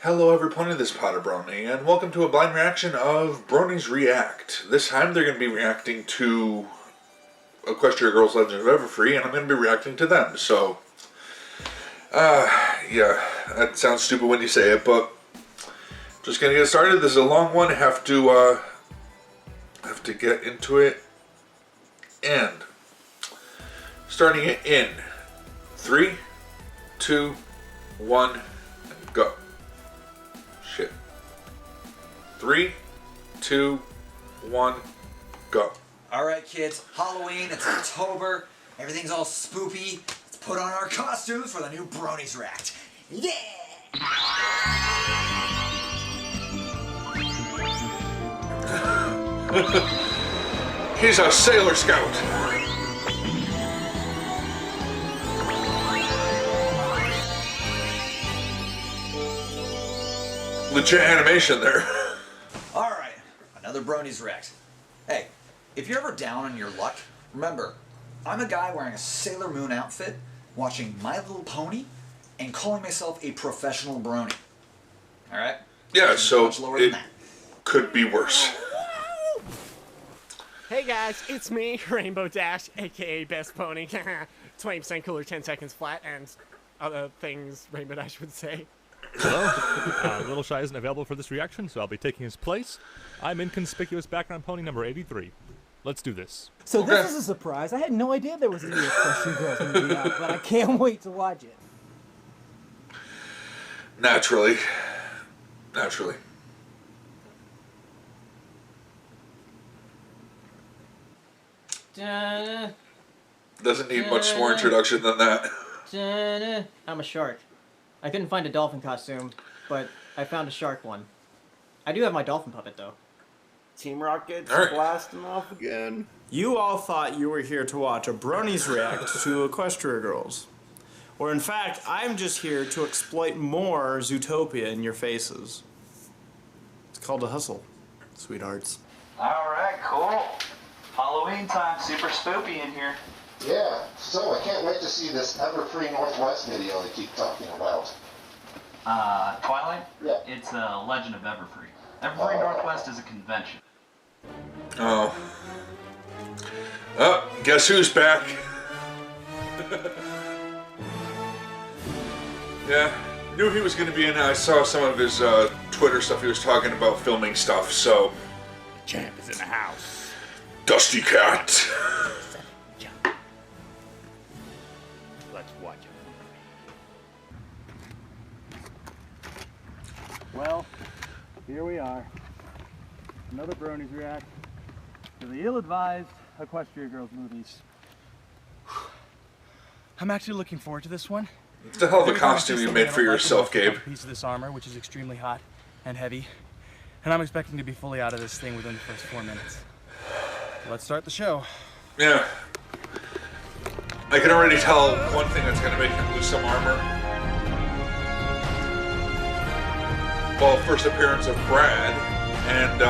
Hello everyone, this is PotterBrony, and welcome to a blind reaction of Bronies React. This time they're going to be reacting to Equestria Girls Legend of Everfree, and I'm going to be reacting to them, so... yeah, that sounds stupid when you say it, but... just going to get started. This is a long one, have to get into it, and... starting it in 3, 2, 1, and go. Shit. 3, 2, 1, go. Alright kids, Halloween, it's October, everything's all spoopy. Let's put on our costumes for the new Bronies React. Yeah! He's a Sailor Scout. Legit animation there. Alright, another Bronies React. Hey, if you're ever down on your luck, remember, I'm a guy wearing a Sailor Moon outfit, watching My Little Pony, and calling myself a professional brony. Alright? Yeah, so much lower than it that. could be worse. Hey guys, it's me, Rainbow Dash, aka Best Pony. 20% cooler, 10 seconds flat, and other things Rainbow Dash would say. Hello. Little Shy isn't available for this reaction, so I'll be taking his place. I'm inconspicuous background pony number 83. Let's do this. So this is a surprise. I had no idea there was a new Equestria Girls movie out, but I can't wait to watch it. Naturally. Naturally. Da, Doesn't need much more introduction than that. da. I'm a shark. I couldn't find a dolphin costume, but I found a shark one. I do have my dolphin puppet, though. Team Rocket's All right. blasting off again. You all thought you were here to watch a Bronies react to Equestria Girls. Or in fact, I'm just here to exploit more Zootopia in your faces. It's called a hustle, sweethearts. Alright, cool. Halloween time, super spoopy in here. Yeah, so I can't wait to see this Everfree Northwest video they keep talking about. Twilight? Yeah. It's a Legend of Everfree. Everfree Northwest is a convention. Oh. Oh, guess who's back? Yeah, knew he was going to be in it. I saw some of his Twitter stuff. He was talking about filming stuff, so... Champ is in the house. Dusty Cat. Let's watch it. Well, here we are. Another Bronies React to the ill-advised Equestria Girls movies. I'm actually looking forward to this one. It's a hell of a costume you made for yourself, Gabe. A piece of this armor, which is extremely hot and heavy, and I'm expecting to be fully out of this thing within the first 4 minutes. Let's start the show. Yeah. I can already tell one thing that's going to make him lose some armor. Well, first appearance of Brad, and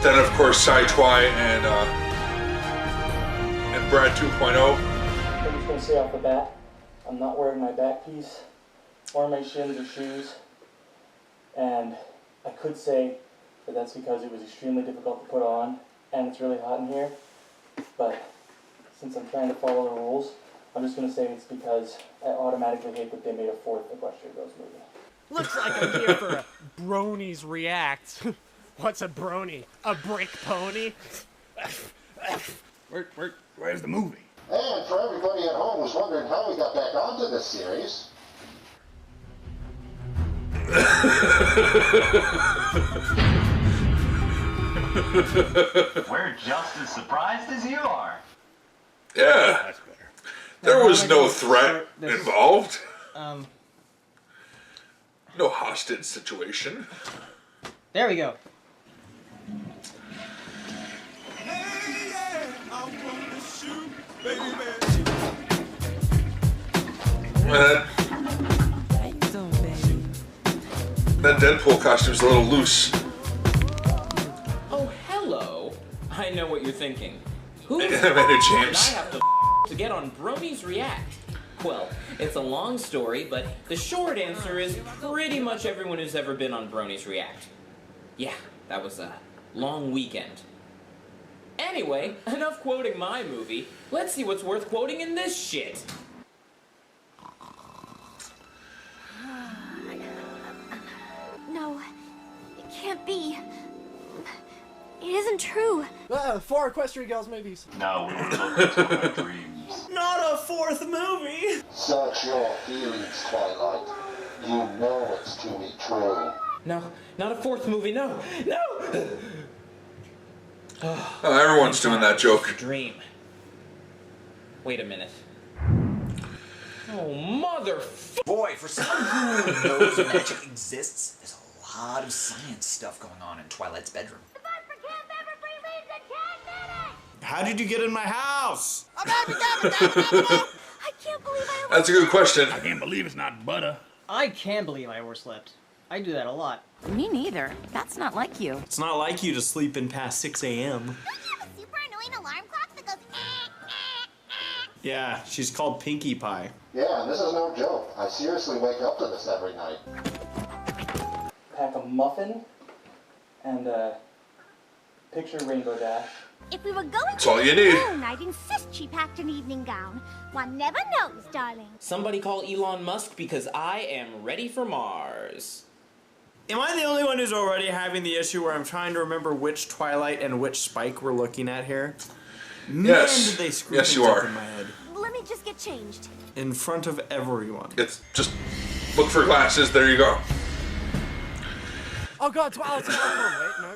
then of course Twy and Brad 2.0. I'm just going to say off the bat, I'm not wearing my back piece or my shins or shoes, and I could say that that's because it was extremely difficult to put on and it's really hot in here, but since I'm trying to follow the rules, I'm just going to say it's because I automatically hate that they made a 4th Equestria Girls movie. Looks like I'm here for a Bronies React. What's a brony? A brick pony? Where's the movie? And for everybody at home who's wondering how we got back onto this series, We're just as surprised as you are. Yeah. That's better. There was no threat involved. Um, No hostage situation. there we go. That Deadpool costume's a little loose. Oh, hello. I know what you're thinking. Who Amanda did I James. have to get on Bronies React? Well, It's a long story, but the short answer is pretty much everyone who's ever been on Bronies React. Yeah, that was a long weekend. Anyway, enough quoting my movie. Let's see what's worth quoting in this shit. No, it can't be. It isn't true. 4 Equestria Girls movies. No, we were looking into our dreams. Not a fourth movie! Search your feelings, Twilight. You know it's to be true. No, not a fourth movie, no! No! Oh, everyone's doing that joke. Dream. Wait a minute. Oh, Boy, for someone who knows magic exists, there's a lot of science stuff going on in Twilight's bedroom. How did you get in my house? I can't believe I That's a good question. I can't believe it's not butter. I can believe I overslept. I do that a lot. Me neither. That's not like you. It's not like you to sleep in past 6 a.m. Don't you have a super annoying alarm clock that goes Yeah, she's called Pinkie Pie. Yeah, this is no joke. I seriously wake up to this every night. Pack a muffin and picture Rainbow Dash. If we were going That's all you need. alone, I'd insist she packed an evening gown. One never knows, darling. Somebody call Elon Musk because I am ready for Mars. Am I the only one who's already having the issue where I'm trying to remember which Twilight and which Spike we're looking at here? Man, Yes. did they screw Yes, you things up are. in my head. Let me just get changed. In front of everyone. It's just look for glasses. There you go. Oh god, Twilight Sparkle. Wait, no.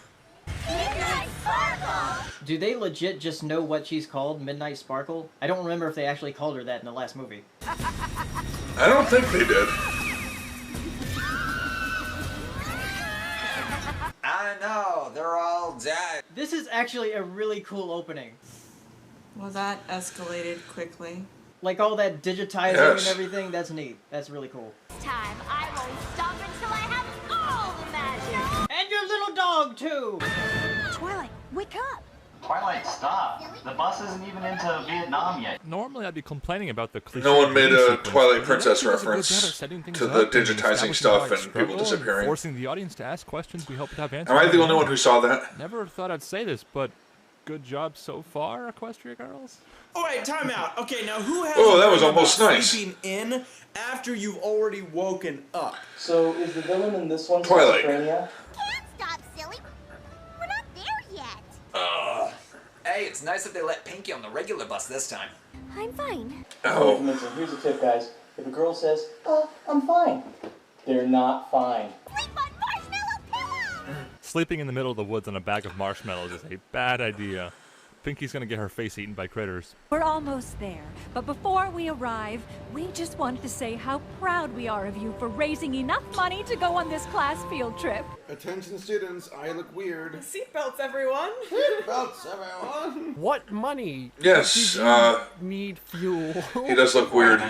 Midnight Sparkle! Do they legit just know what she's called, Midnight Sparkle? I don't remember if they actually called her that in the last movie. I don't think they did. I know, they're all dead. This is actually a really cool opening. Well, that escalated quickly. Like all that digitizing Yes. and everything, that's neat. That's really cool. Time. I won't stop until I have all the magic. And your little dog, too! Twilight, wake up. Twilight, stop. The bus isn't even into Vietnam yet. Normally I'd be complaining about the cliche. No one made dream a sequence, Twilight but Princess it actually does a good reference job of setting things to the up and digitizing establishing stuff Twilight's and people struggle disappearing. Forcing the audience to ask questions we hope to have answers. Am I the only one who saw that? Never thought I'd say this, but good job so far, Equestria Girls. Alright, time out. Okay, now who has Oh, a that was dream almost about nice. sleeping in after you've already woken up? So is the villain in this one Twilight. schizophrenia? Can't stop, silly. We're not there yet. Hey, it's nice that they let Pinkie on the regular bus this time. I'm fine. Oh. Listen, here's a tip, guys. If a girl says, I'm fine, they're not fine. Sleep on marshmallow pillow! Sleeping in the middle of the woods on a bag of marshmallows is a bad idea. Pinkie's gonna get her face eaten by critters. We're almost there, but before we arrive, we just wanted to say how proud we are of you for raising enough money to go on this class field trip. Attention students, I look weird. Seatbelts, everyone. Seatbelts, everyone. What money? Yes, Did you need fuel? He does look weird.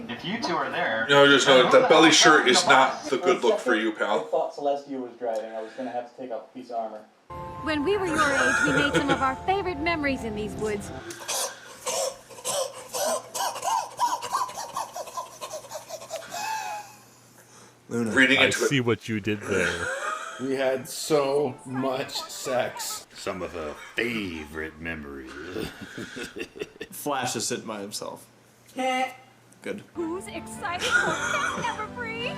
If you two are there... You know, just know that belly shirt is not the good look for you, I pal. thought Celestia was driving. I was going to have to take off a piece of armor. When we were your age, we made some of our favorite memories in these woods. Luna. Reading I into it. see what you did there. We had so much sex. Some of her favorite memories. Flash is sitting by himself. Good. Who's excited for Everfree?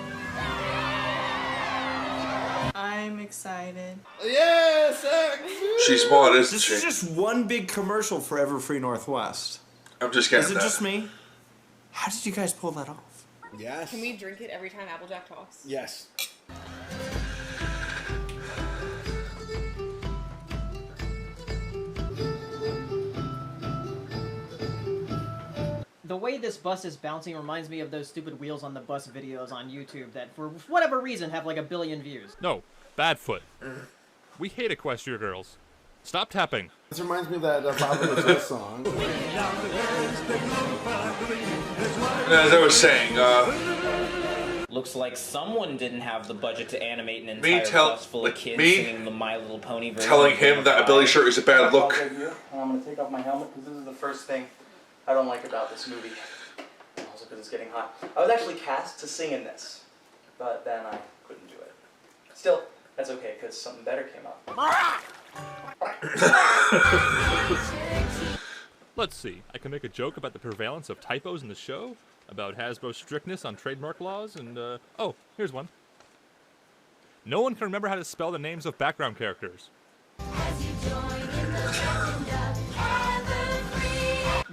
I'm excited. Yeah, sex! She's smart, isn't This she? is just one big commercial for Everfree Northwest. I'm just getting Is it that. just me? How did you guys pull that off? Yes. Can we drink it every time Applejack talks? Yes. The way this bus is bouncing reminds me of those stupid wheels on the bus videos on YouTube that, for whatever reason, have like 1 billion views. No, Badfoot. We hate Equestria Girls. Stop tapping. This reminds me of that Papa Lizzo song. As I was saying, Looks like someone didn't have the budget to animate an Me entire tell- bus full like of kids me singing the My Little Pony version. telling of Game him of that a Thrones. belly shirt is a bad I'll look. leave you, and I'm going to take off my helmet because this is the first thing I don't like about this movie. Smells a because it's getting hot. I was actually cast to sing in this, but then I couldn't do it. Still, that's okay because something better came up. Let's see. I can make a joke about the prevalence of typos in the show, about Hasbro's strictness on trademark laws, and, oh, here's one. No one can remember how to spell the names of background characters.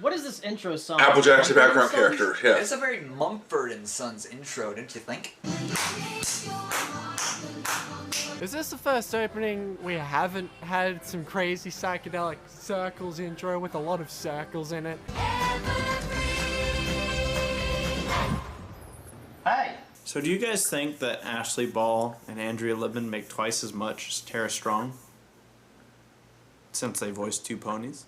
What is this intro song? Applejack's a Mumford background and Sons? character, yeah. It's a very Mumford and Sons intro, don't you think? Is this the first opening we haven't had some crazy psychedelic circles intro with a lot of circles in it? Hey! So do you guys think that Ashley Ball and Andrea Libman make twice as much as Tara Strong? Since they voiced two ponies?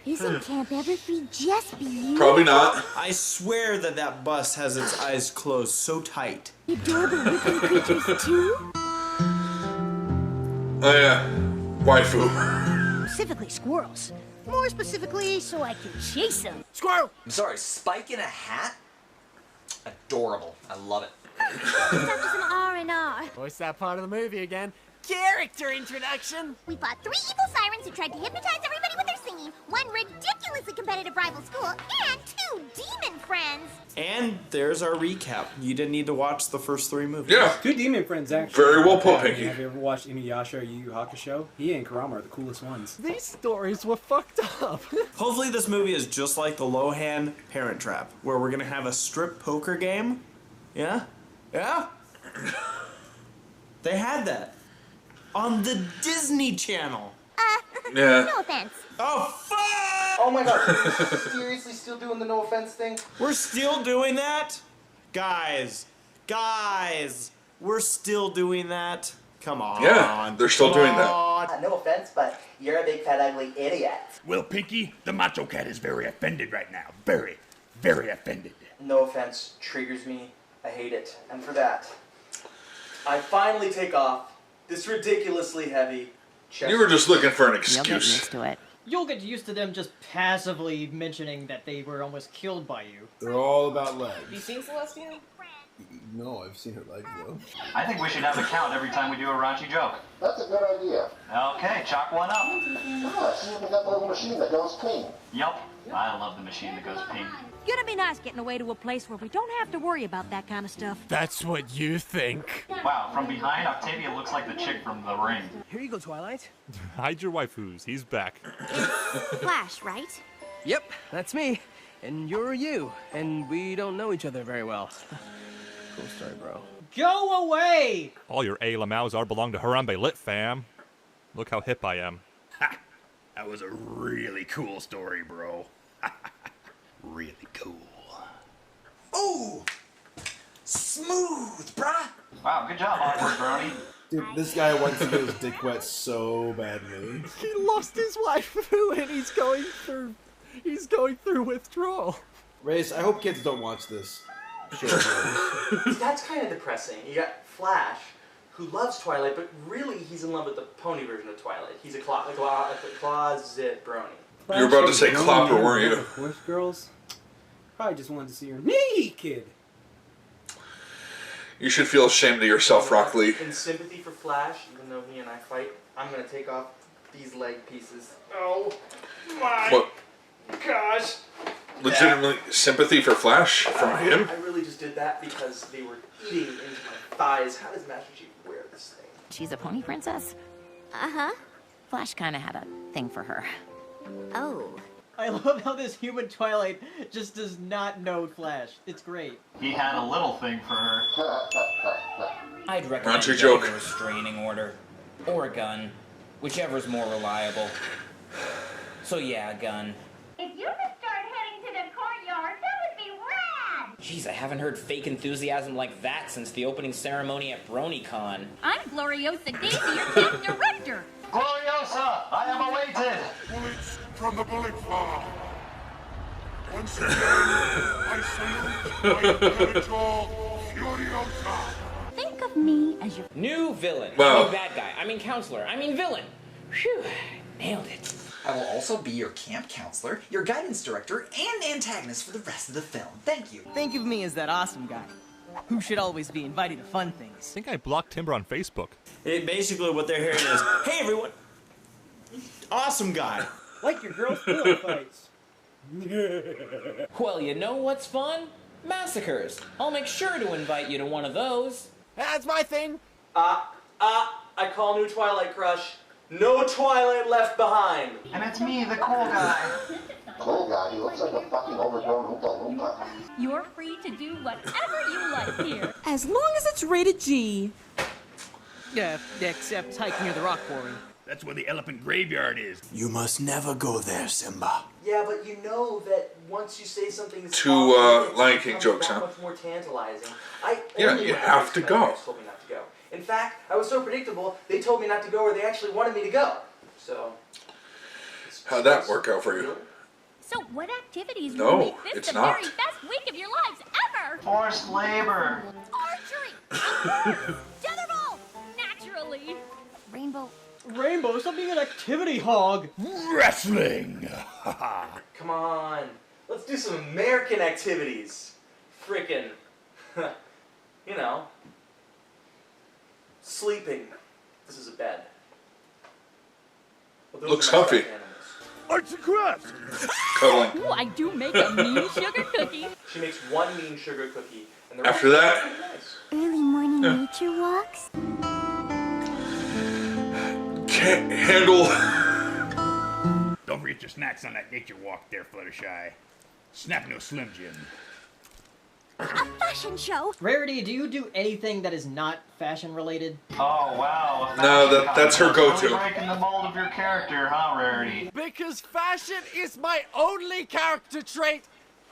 Isn't Camp Everfree just beautiful? Probably not. I swear that that bus has its eyes closed so tight. Adorable looking creatures too? Oh yeah, waifu. Specifically squirrels. More specifically, so I can chase them. Squirrel! I'm sorry, Spike in a hat? Adorable. I love it. It's not just an R&R. What's that part of the movie again? Character introduction! We fought 3 evil sirens who tried to hypnotize everybody with their singing, 1 ridiculously competitive rival school, and 2 demon friends. And there's our recap. You didn't need to watch the first 3 movies. Yeah. 2 demon friends, actually. Very well put, Pinky. Have you ever watched Inuyasha or Yu Yu Hakusho? He and Kurama are the coolest ones. These stories were fucked up. Hopefully this movie is just like the Lohan Parent Trap, where we're gonna have a strip poker game. Yeah? Yeah? They had that. On the Disney Channel. Yeah. No offense. Oh, fuck! Oh my god, seriously still doing the no offense thing? We're still doing that? Guys, we're still doing that? Come on. Yeah, they're still doing that. No offense, but you're a big fat ugly idiot. Well, Pinky, the Macho Cat is very offended right now. Very, very offended. No offense triggers me. I hate it. And for that, I finally take off this ridiculously heavy chest. You were just looking for an You'll get excuse. used to it. You'll get used to them just passively mentioning that they were almost killed by you. They're all about legs. Have you seen Celestia? No, I've seen her legs though. I think we should have a count every time we do a raunchy joke. That's a good idea. Okay, chalk one up. Oh, she even got the little machine that goes ping. Yup, I love the machine that goes ping. Gonna be nice getting away to a place where we don't have to worry about that kind of stuff. That's what you think. Wow, from behind, Octavia looks like the chick from The Ring. Here you go, Twilight. Hide your waifus. He's back. Flash, right? Yep, that's me. And you're you. And we don't know each other very well. Cool story, bro. Go away! All your A. Lamauzar belong to Harambe Lit, fam. Look how hip I am. Ha! That was a really cool story, bro. Really cool. Ooh! Smooth, bruh! Wow, good job, awkward Brony. Dude, this guy wants to get his dick wet so badly. He lost his wife and he's going through withdrawal. Race, I hope kids don't watch this. Sure. That's kind of depressing. You got Flash, who loves Twilight, but really he's in love with the pony version of Twilight. He's a closet brony. You were about to say Clopper, weren't you? Horse girls? Probably just wanted to see her naked. You should feel ashamed of yourself, Rock Lee. In sympathy for Flash, even though he and I fight, I'm gonna take off these leg pieces. Oh my What? gosh! Legitimately sympathy for Flash from him? I really just did that because they were eating into my thighs. How does Master Chief wear this thing? She's a pony princess? Uh-huh. Flash kind of had a thing for her. Oh. I love how this human Twilight just does not know Flash. It's great. He had a little thing for her. I'd recommend Raunchy getting joke. a restraining order. Or a gun. Whichever's more reliable. So yeah, a gun. If you could start heading to the courtyard, that would be rad! Jeez, I haven't heard fake enthusiasm like that since the opening ceremony at BronyCon. I'm Gloriosa Daisy, your camp director. Gloriosa, I am awaited! Bullets from the bullet farm. Once again, I salute my Imperator Furiosa. Think of me as your New villain. Wow. New bad guy. I mean counselor. I mean villain. Phew. Nailed it. I will also be your camp counselor, your guidance director, and antagonist for the rest of the film. Thank you. Think of me as that awesome guy who should always be invited to fun things. I think I blocked Timber on Facebook. Basically what they're hearing is, hey everyone, awesome guy. Like your girl's pillow fights. Well, you know what's fun? Massacres. I'll make sure to invite you to one of those. That's my thing. I call new Twilight crush. No Twilight left behind. And it's me, the cool guy. Cool guy, he looks like a fucking overgrown Oompa Loompa. You're free to do whatever you like here. As long as it's rated G. Yeah, except hike near the rock quarry. That's where the elephant graveyard is. You must never go there, Simba. Yeah, but you know that once you say something Two Lion King jokes, huh? much more tantalizing. Yeah, you have to go. Told me not to go. In fact, I was so predictable, they told me not to go where they actually wanted me to go. So... How'd that work out for you? So what activities No, will make this it's the not. very best week of your lives ever? Forced labor. Archery! Tetherball! Naturally! Rainbow. Rainbow, stop being an activity hog. Wrestling. Come on. Let's do some American activities. Frickin'. You know. Sleeping. This is a bed. Well, those Looks are my comfy. stuffed animals. Arts and crafts. Cuddling. Ooh, I do make a mean sugar cookie. She makes one mean sugar cookie. And the After rest that, is nice. Early morning nature walks? can't handle. Don't forget your snacks on that nature walk there, Fluttershy. Snap no Slim Jim. A fashion show? Rarity, do you do anything that is not fashion related? Oh, wow. No, that's her go-to. Really breaking the mold of your character, huh, Rarity? Because fashion is my only character trait.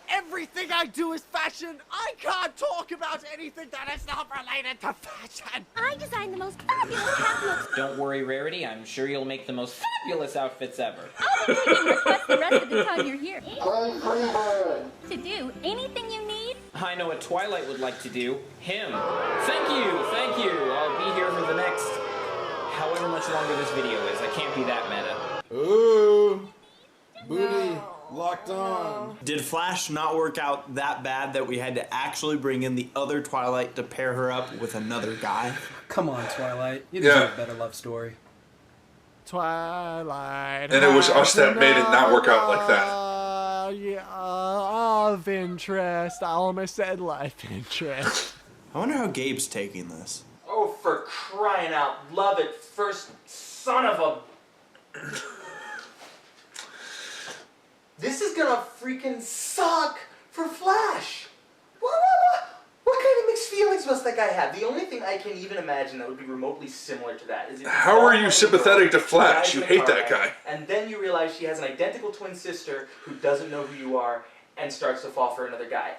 Everything I do is fashion. I can't talk about anything that is not related to fashion. I designed the most fabulous cap looks. Don't worry, Rarity. I'm sure you'll make the most fabulous outfits ever. I'll be taking requests the rest of the time you're here. Play Freebird. To do anything you need. I know what Twilight would like to do. Him. Thank you, thank you. I'll be here for the next... however much longer this video is. I can't be that meta. Ooh. Booty. Locked on. Did Flash not work out that bad that we had to actually bring in the other Twilight to pair her up with another guy? Come on, Twilight. You deserve a better love story. Twilight. And it was us that made it not work out like that. Of interest. I almost said life interest. I wonder how Gabe's taking this. Oh, for crying out, love it first, son of a... This is gonna freaking suck for Flash. What kind of mixed feelings must that guy have? The only thing I can even imagine that would be remotely similar to that is if How are you sympathetic to Flash? You hate that guy. And then you realize she has an identical twin sister who doesn't know who you are and starts to fall for another guy.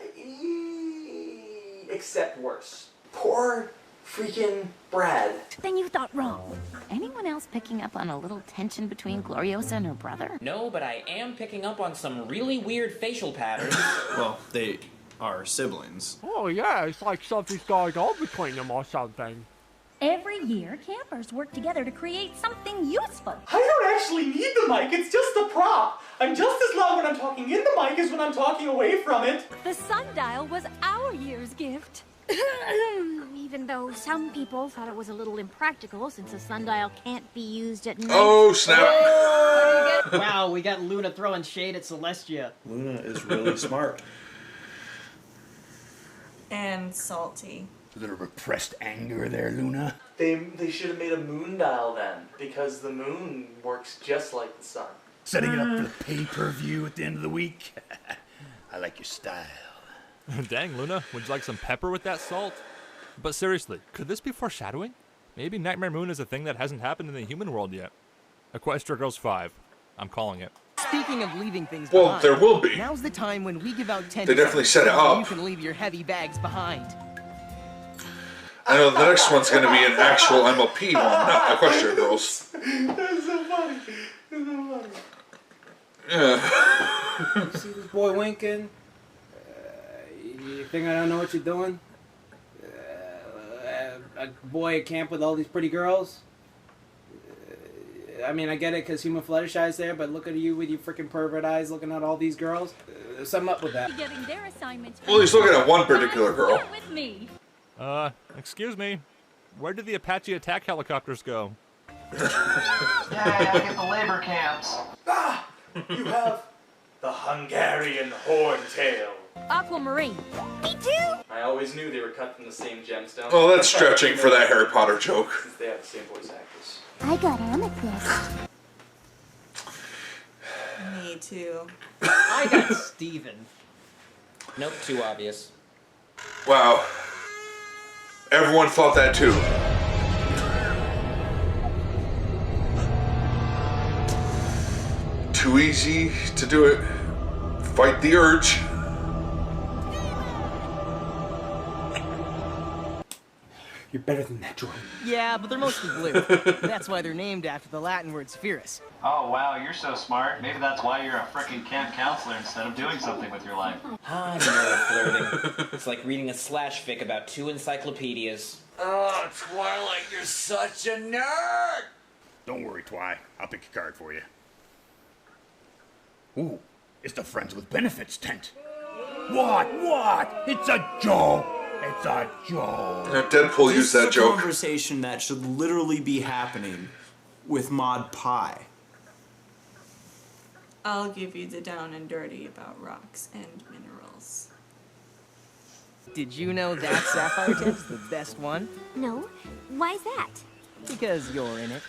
Except worse. Poor freaking Brad. Then you thought wrong. Anyone else picking up on a little tension between Gloriosa and her brother? No, but I am picking up on some really weird facial patterns. Well, they are siblings. Oh yeah, it's like something's going on between them or something. Every year, campers work together to create something useful. I don't actually need the mic, it's just a prop. I'm just as loud when I'm talking in the mic as when I'm talking away from it. The sundial was our year's gift. Even though some people thought it was a little impractical since a sundial can't be used at night. Oh, snap. Wow, we got Luna throwing shade at Celestia. Luna is really smart. And salty. A little repressed anger there, Luna. They should have made a moon dial then, because the moon works just like the sun. Setting it up for the pay-per-view at the end of the week. I like your style. Dang, Luna, would you like some pepper with that salt? But seriously, could this be foreshadowing? Maybe Nightmare Moon is a thing that hasn't happened in the human world yet. Equestria Girls 5. I'm calling it. Speaking of leaving things Well, behind, there will be. Now's the time when we give out 10 They definitely set it so up. you can leave your heavy bags behind. I know the next one's going to be an actual MLP one, not Equestria Girls. That's so funny. That's so funny. Yeah. You see this boy winking? You think I don't know what you're doing? A boy at camp with all these pretty girls? I mean, I get it because human fetish eyes there, but look at you with your freaking pervert eyes looking at all these girls. Something up with that. Getting their assignments. Well, he's looking at one particular girl. With me. Excuse me. Where did the Apache attack helicopters go? Yeah, I get the labor camps. Ah! You have the Hungarian horntail. Aquamarine. Me too. I always knew they were cut from the same gemstone. Oh, that's stretching for that Harry Potter joke. Since they have the same voice actress. I got amethyst. Me too. I got Steven. Nope, too obvious. Wow. Everyone thought that too. Too easy to do it. Fight the urge. You're better than that, Jordan. Yeah, but they're mostly blue. That's why they're named after the Latin word spherus. Oh, wow, you're so smart. Maybe that's why you're a frickin' camp counselor instead of doing something with your life. Ah, nerd flirting. It's like reading a slash fic about 2 encyclopedias. Oh, Twilight, you're such a nerd! Don't worry, Twy. I'll pick a card for you. Ooh, it's the Friends with Benefits tent. What? It's a joke. It's a joke. Deadpool used that This is a joke. conversation that should literally be happening with Mod Pie. I'll give you the down and dirty about rocks and minerals. Did you know that sapphire tent's the best one? No. Why's that? Because you're in it.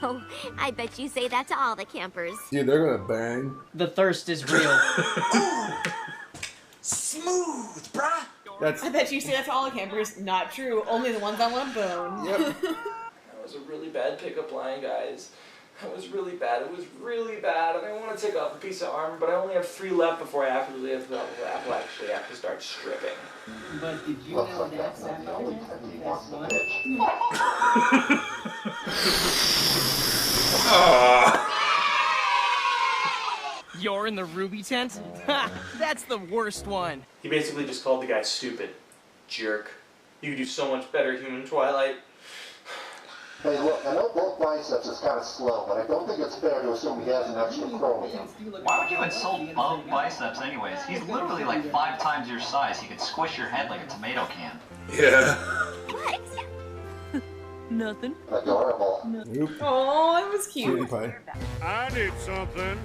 Oh, I bet you say that to all the campers. Dude, they're gonna bang. The thirst is real. Smooth, bruh! That's I bet you say that to all the campers. Not true. Only the ones I want to bone. Yep. That was a really bad pickup line, guys. That was really bad. It was really bad. I mean, I want to take off a piece of armor, but I only have 3 left before I actually have to start stripping. But did you Looks know like that that's not the sapphire only tent's tent the he best wants to one? Ah. You're in the ruby tent? Ha! That's the worst one. He basically just called the guy stupid. Jerk. You could do so much better, human Twilight. Hey, look, I know bulk biceps is kind of slow, but I don't think it's fair to assume he has an extra chromium. Why would you insult bulk biceps anyways? He's literally like 5 times your size. He could squish your head like a tomato can. Yeah. What? Nothing. Adorable. Oh, that was cute. Cutie pie. I need something.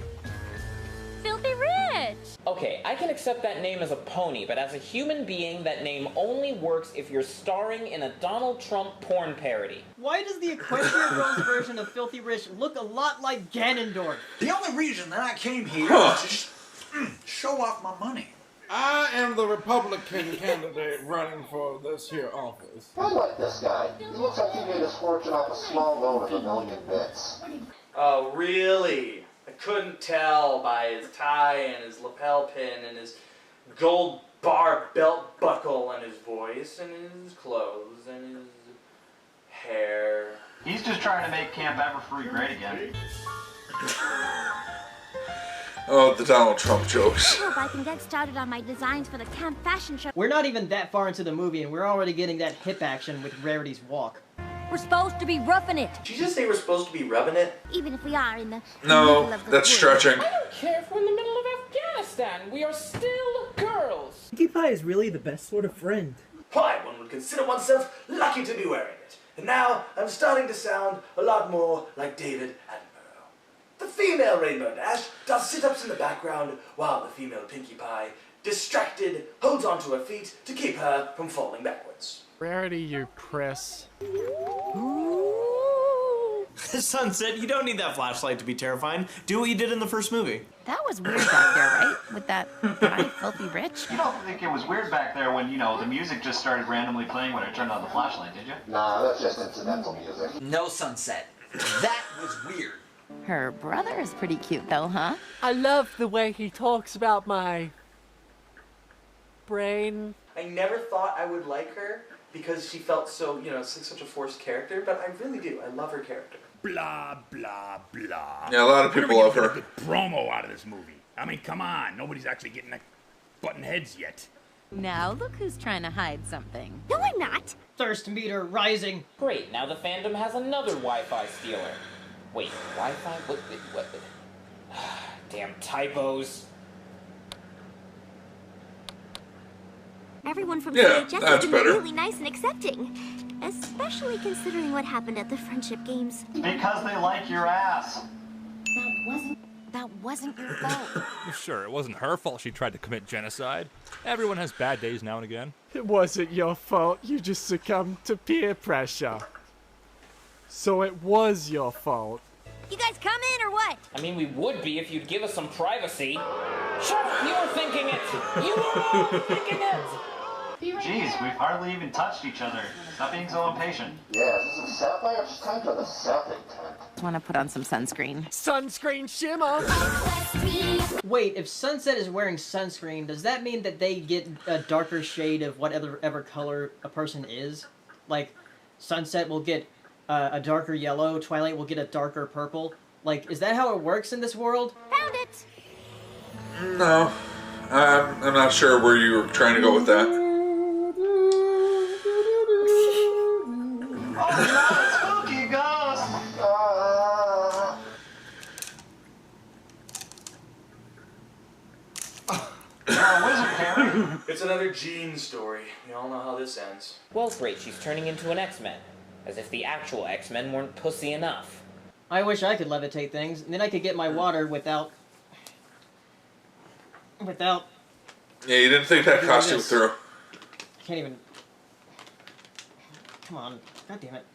Filthy Rich! Okay, I can accept that name as a pony, but as a human being, that name only works if you're starring in a Donald Trump porn parody. Why does the Equestria Girls version of Filthy Rich look a lot like Ganondorf? The only reason that I came here was to just show off my money. I am the Republican candidate running for this here office. I like this guy. He looks like he made his fortune off a small loan of 1 million bits. Oh, really? I couldn't tell by his tie and his lapel pin and his gold bar belt buckle and his voice and his clothes and his hair. He's just trying to make Camp Everfree great again. Oh, the Donald Trump jokes. I hope I can get started on my designs for the camp fashion show. We're not even that far into the movie, and we're already getting that hip action with Rarity's walk. We're supposed to be roughing it. Did you just say we're supposed to be rubbing it? Even if we are in the No, middle of the that's woods. stretching. I don't care if we're in the middle of Afghanistan. We are still girls. Pinkie Pie is really the best sort of friend. Why, one would consider oneself lucky to be wearing it. And now I'm starting to sound a lot more like David Attenborough. The female Rainbow Dash does sit-ups in the background while the female Pinkie Pie, distracted, holds onto her feet to keep her from falling backwards. Rarity, you Chris. Sunset, you don't need that flashlight to be terrifying. Do what you did in the first movie. That was weird back there, right? With that guy, Filthy Rich. You don't think it was weird back there when, you know, the music just started randomly playing when I turned on the flashlight, did you? Nah, that's just incidental music. No, Sunset. That was weird. Her brother is pretty cute, though, huh? I love the way he talks about my brain. I never thought I would like her because she felt so, you know, such a forced character, but I really do. I love her character. Blah, blah, blah. Yeah, a lot of people love her. Good promo out of this movie. I mean, come on. Nobody's actually getting button heads yet. Now look who's trying to hide something. No, I'm not. Thirst meter rising. Great, now the fandom has another Wi-Fi stealer. Wait, Wi-Fi? What? Damn typos. Everyone from Yeah, CHS has that's been better. really nice and accepting. Especially considering what happened at the friendship games. Because they like your ass. That wasn't your fault. Sure, it wasn't her fault she tried to commit genocide. Everyone has bad days now and again. It wasn't your fault. You just succumbed to peer pressure. So it was your fault. You guys come in or what? I mean, we would be if you'd give us some privacy. Shut up, you were thinking it! You were all thinking it! Jeez, we've hardly even touched each other. Stop being so impatient. Yeah, is this a sapphire? Just time for the sapping tent. Just want to put on some sunscreen. Sunscreen shimmer! Wait, if Sunset is wearing sunscreen, does that mean that they get a darker shade of whatever color a person is? Like, Sunset will get a darker yellow, Twilight will get a darker purple? Like, is that how it works in this world? Found it! No. I'm not sure where you were trying to go with that. Oh no, spooky ghost! You're a wizard, Harry. It's another Jean story. We all know how this ends. Well, great, she's turning into an X-Men. As if the actual X-Men weren't pussy enough. I wish I could levitate things, and then I could get my water without... Yeah, you didn't think that costume through. I can't even... Come on. God damn it.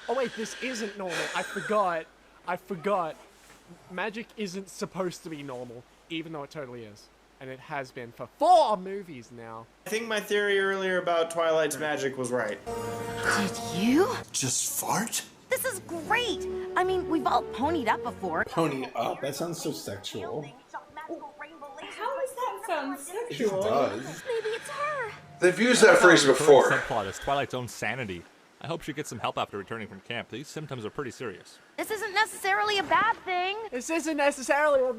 Oh wait, this isn't normal. I forgot. Magic isn't supposed to be normal, even though it totally is. And it has been for 4 movies now. I think my theory earlier about Twilight's magic was right. Did you? Just fart? This is great! I mean, we've all ponied up before. Pony up? That sounds so sexual. How does that sound It sexual? does. Maybe it's her. They've used that phrase before. The subplot is Twilight's own sanity. I hope she gets some help after returning from camp. These symptoms are pretty serious. This isn't necessarily a bad thing. This isn't necessarily a...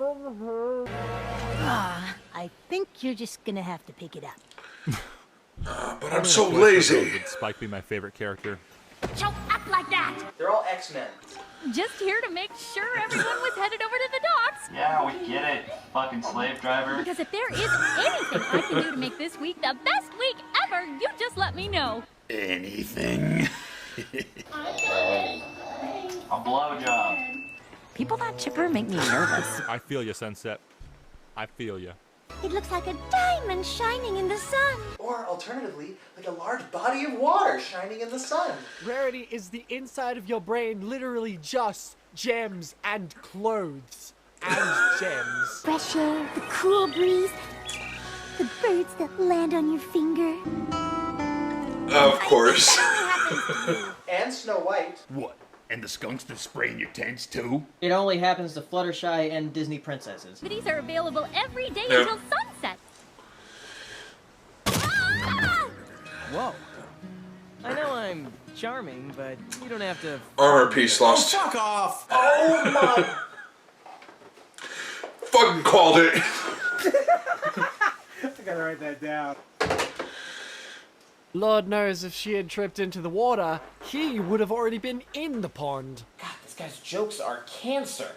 I think you're just gonna have to pick it up. But I'm so lazy. Would Spike be my favorite character? Don't act like that! They're all X-Men. Just here to make sure everyone was headed over to the docks. Yeah, we get it, fucking slave driver. Because if there is anything I can do to make this week the best week ever, you just let me know. Anything? A blowjob. People that chipper make me nervous. I feel you, Sunset. I feel you. It looks like a diamond shining in the sun. Or alternatively, like a large body of water shining in the sun. Rarity is the inside of your brain literally just gems and clothes and gems. Fresh air, the cool breeze, the birds that land on your finger. Of course. And Snow White. What? And the skunks that spray in your tents too? It only happens to Fluttershy and Disney princesses. These are available every day Yeah. until sunset. Whoa. I know I'm charming, but you don't have to... Armor piece lost. Fuck off! Oh my... Fucking called it. I gotta write that down. Lord knows if she had tripped into the water, he would have already been in the pond. God, this guy's jokes are cancer.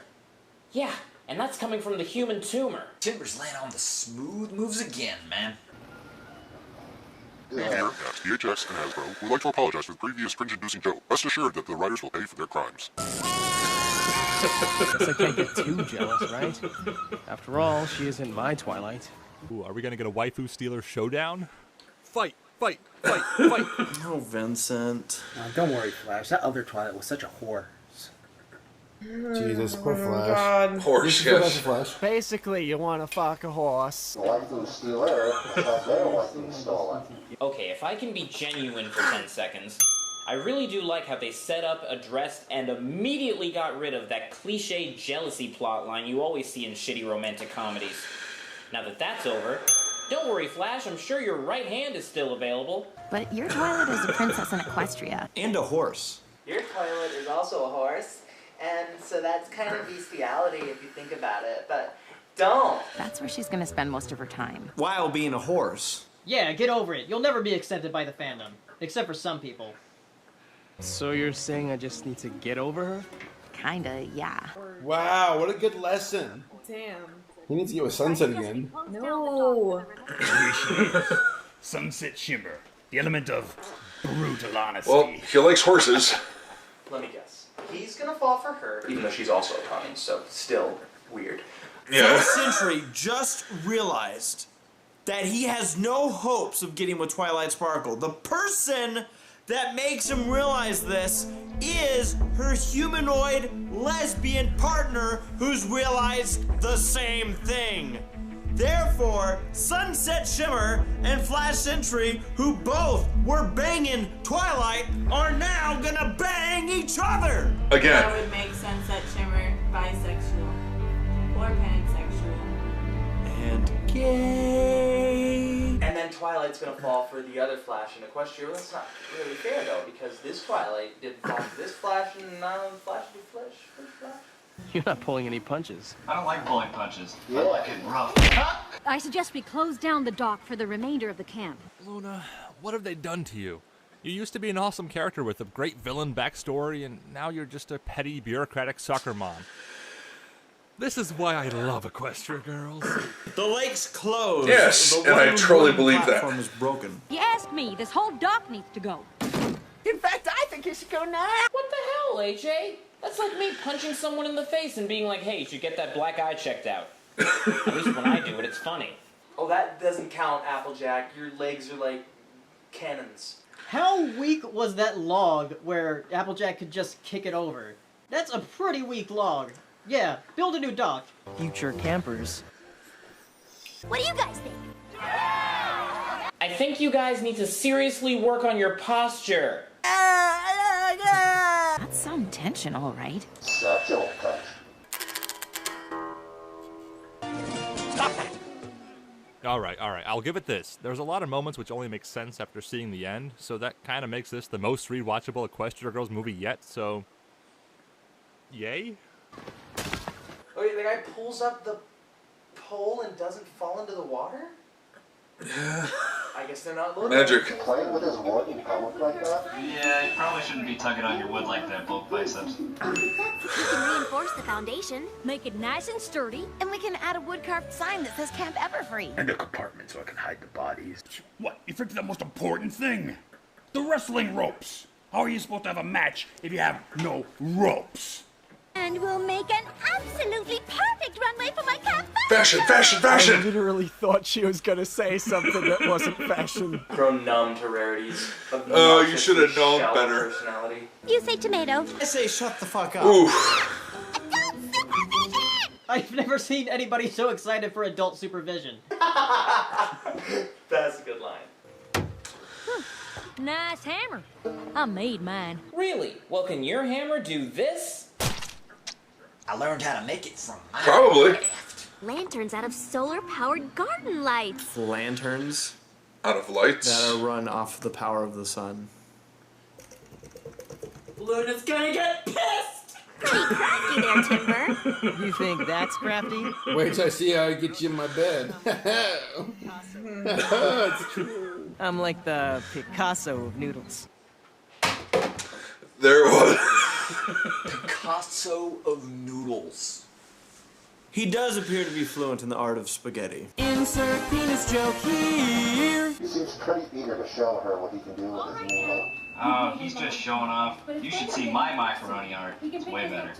Yeah, and that's coming from the human tumor. Timber's laying on the smooth moves again, man. Here at DHX and Hasbro would like to apologize for the previous cringe-inducing joke. Rest assured that the writers will pay for their crimes. Guess I can't get too jealous, right? After all, she isn't my Twilight. Ooh, are we gonna get a waifu stealer showdown? Fight! Fight! Fight! Fight! Oh, Vincent. Don't worry, Flash. That other Twilight was such a whore. Jesus, poor Flash. Horse, yes. Flash. Basically, you want to fuck a horse. Waifu stealer, but their waifu stolen. Okay, if I can be genuine for 10 seconds, I really do like how they set up, addressed, and immediately got rid of that cliche jealousy plotline you always see in shitty romantic comedies. Now that that's over, don't worry, Flash, I'm sure your right hand is still available. But your Twilight is a princess in Equestria. And a horse. Your Twilight is also a horse, and so that's kind of bestiality if you think about it, but don't. That's where she's gonna spend most of her time. While being a horse. Yeah, get over it. You'll never be accepted by the fandom. Except for some people. So you're saying I just need to get over her? Kinda, yeah. Wow, what a good lesson. Damn. He needs to get with Sunset again. No. Here she is. Sunset Shimmer. The element of brutal honesty. Well, he likes horses. Let me guess. He's gonna fall for her, even though she's also a pony, so still weird. Yeah. Sentry just realized that he has no hopes of getting with Twilight Sparkle. The person that makes him realize this is her humanoid lesbian partner who's realized the same thing. Therefore, Sunset Shimmer and Flash Sentry, who both were banging Twilight, are now gonna bang each other! Again. That would make Sunset Shimmer bisexual. Or pansexual. And gay. And then Twilight's gonna fall for the other Flash in Equestria. Well, that's not really fair though, because this Twilight did fall for this Flash and now the Flash did Flash. You're not pulling any punches. I don't like pulling punches. I like it rough. I suggest we close down the dock for the remainder of the camp. Luna, what have they done to you? You used to be an awesome character with a great villain backstory, and now you're just a petty, bureaucratic soccer mom. This is why I love Equestria Girls. The lake's closed. Yes, The and I one truly wooden believe that. platform is broken. You asked me, this whole dock needs to go. In fact, I think you should go now. What the hell, AJ? That's like me punching someone in the face and being like, hey, you should get that black eye checked out. At least when I do it, it's funny. Oh, that doesn't count, Applejack. Your legs are like cannons. How weak was that log where Applejack could just kick it over? That's a pretty weak log. Yeah, build a new dock. Future campers. What do you guys think? I think you guys need to seriously work on your posture. That's some tension, all right. Such old touch. All right. I'll give it this. There's a lot of moments which only make sense after seeing the end, so that kind of makes this the most rewatchable Equestria Girls movie yet, so... Yay? Okay, the guy pulls up the pole and doesn't fall into the water? I guess they're not looking. Magic. Playing with his wood and power like that? Yeah, you probably shouldn't be tugging on your wood like that, bulk biceps. We can reinforce the foundation. Make it nice and sturdy. And we can add a wood-carved sign that says Camp Everfree. And a compartment so I can hide the bodies. What? You forget the most important thing. The wrestling ropes. How are you supposed to have a match if you have no ropes? And we'll make an absolutely perfect runway for my camp Fashion. I literally thought she was gonna say something that wasn't fashion. Grown numb to rarities. Oh, you should have known Shallow better. Personality. You say tomato. I say shut the fuck up. Oof. I've never seen anybody so excited for adult supervision. That's a good line. Nice hammer. I made mine. Really? Well, can your hammer do this? I learned how to make it from Probably. Lanterns out of solar-powered garden lights. Lanterns Out of lights. that are run off the power of the sun. Luna's gonna get pissed! Pretty crafty there, Timber. You think that's crafty? Wait till I see how I get you in my bed. It's true. I'm like the Picasso of noodles. There it was. Picasso of noodles. He does appear to be fluent in the art of spaghetti. Insert penis joke here. He seems pretty eager to show her what he can do with his new look. Oh, he's just showing off. You should see my macaroni art. It's way better.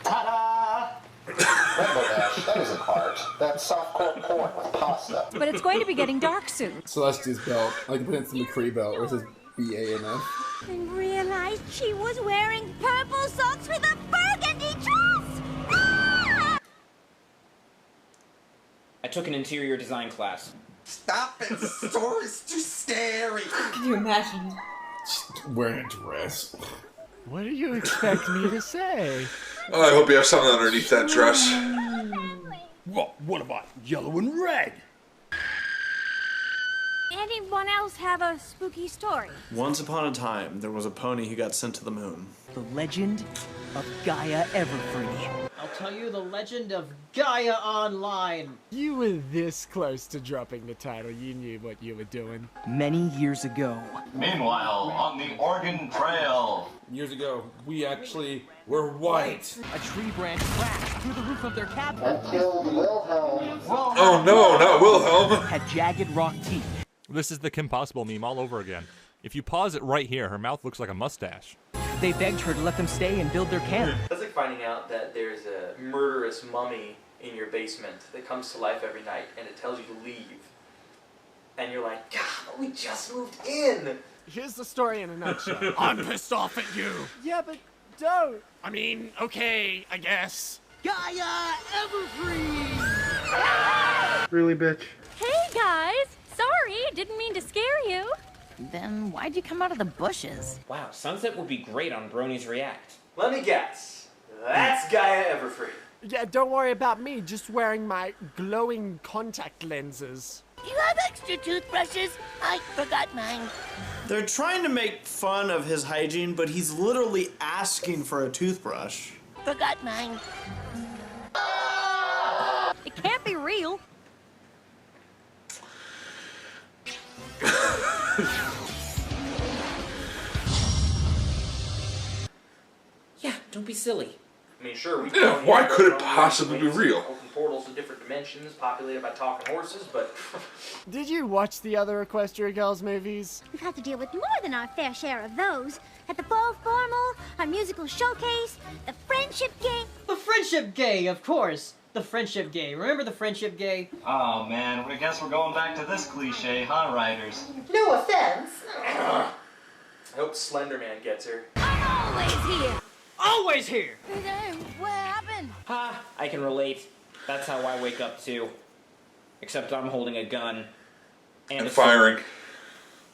Ta-da! Rainbow Dash, that isn't art. That's soft-core corn with pasta. But it's going to be getting dark soon. Celestia's belt. I can put it in the McCree belt where it says BANF. And realized she was wearing purple socks with a burgundy dress! Ah! I took an interior design class. Stop it! Store is too scary. Can you imagine? Wearing a dress. What do you expect me to say? Oh, I hope you have something underneath that dress. What about yellow and red? Anyone else have a spooky story? Once upon a time, there was a pony who got sent to the moon. The legend of Gaia Everfree. I'll tell you the legend of Gaia Online. You were this close to dropping the title. You knew what you were doing. Many years ago. Meanwhile, on the Oregon Trail. Years ago, we actually were white. A tree branch crashed through the roof of their cabin. And killed Wilhelm. Oh no, not Wilhelm. Had jagged rock teeth. This is the Kim Possible meme all over again. If you pause it right here, her mouth looks like a mustache. They begged her to let them stay and build their camp. It's like finding out that there's a murderous mummy in your basement that comes to life every night and it tells you to leave. And you're like, God, but we just moved in. Here's the story in a nutshell. I'm pissed off at you. Yeah, but don't. I mean, okay, I guess. Gaia Everfree! Really, bitch? Hey, guys! Sorry, didn't mean to scare you. Then why'd you come out of the bushes? Wow, Sunset would be great on Bronies React. Let me guess. That's Gaia Everfree. Yeah, don't worry about me, just wearing my glowing contact lenses. You have extra toothbrushes? I forgot mine. They're trying to make fun of his hygiene, but he's literally asking for a toothbrush. Forgot mine. It can't be real. Yeah, don't be silly. I mean, sure, we Yeah, why could it possibly be real? Open portals to different dimensions populated by talking horses, but Did you watch the other Equestria Girls movies? We've had to deal with more than our fair share of those. At the fall formal, our musical showcase, the friendship game. The friendship gay, of course. The friendship gay. Remember the friendship gay? Oh man, I guess we're going back to this cliche, huh, writers? No offense. I hope Slender Man gets her. I'm always here. Always here. What happened? Ha, I can relate. That's how I wake up too. Except I'm holding a gun. And firing.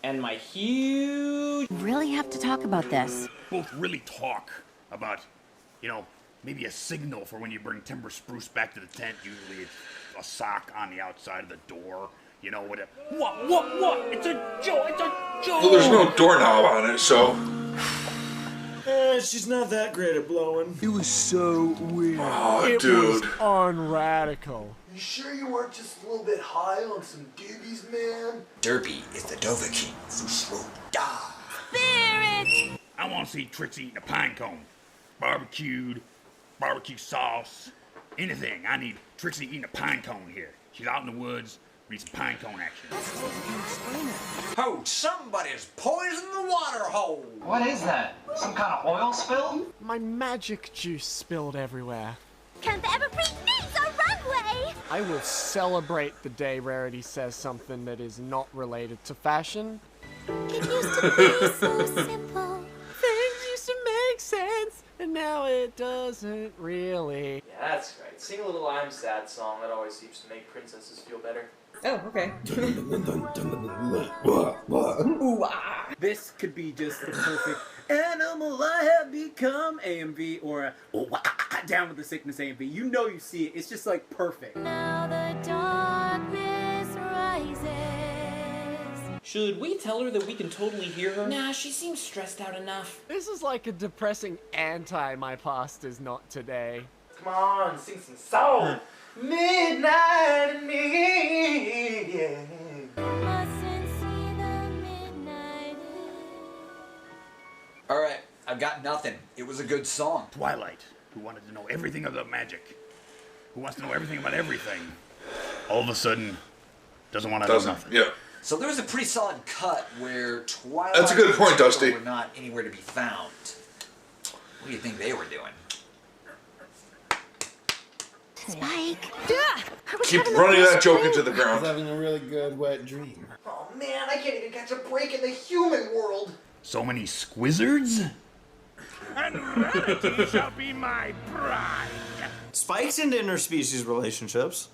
And my huge... Really have to talk about this. Both really talk about, you know, maybe a signal for when you bring timber spruce back to the tent. Usually it's a sock on the outside of the door. You know, whatever. What? It's a joke. It's a joke. Well, there's no doorknob on it, so... She's not that great at blowing. It was so weird. Oh, It dude. was unradical. You sure you weren't just a little bit high on some doobies, man? Derpy is the Dovahkiin for slow die. Spirit! I want to see Trixie eating a pine cone. Barbecued, barbecue sauce, anything. I need Trixie eating a pine cone here. She's out in the woods. Need some pine cone action. Oh, somebody's poisoned the water hole. What is that? Some kind of oil spill? My magic juice spilled everywhere. Count the Everfree needs a runway! I will celebrate the day Rarity says something that is not related to fashion. It used to be so simple. Things used to make sense, and now it doesn't really. Yeah, that's right. Sing a little I'm Sad song. That always seems to make princesses feel better. Oh, okay. Ooh, ah. This could be just the perfect animal I have become AMV or down with the sickness AMV. You know you see it. It's just like perfect. Now the darkness rises. Should we tell her that we can totally hear her? Nah, she seems stressed out enough. This is like a depressing My Past Is Not Today. Come on, sing some soul. Midnight and me. Yeah. Mustn't see the midnight. Alright, I've got nothing. It was a good song. Twilight, who wanted to know everything of the magic, who wants to know everything about everything, all of a sudden doesn't want to know nothing. Yeah. So there was a pretty solid cut where Twilight That's a good point, and Dusty. were not anywhere to be found. What do you think they were doing? Spike. Keep running that joke into the I was ground. having a really good wet dream. Oh man, I can't even catch a break in the human world. So many squizzards? And Rarity shall be my bride. Spike's into interspecies relationships.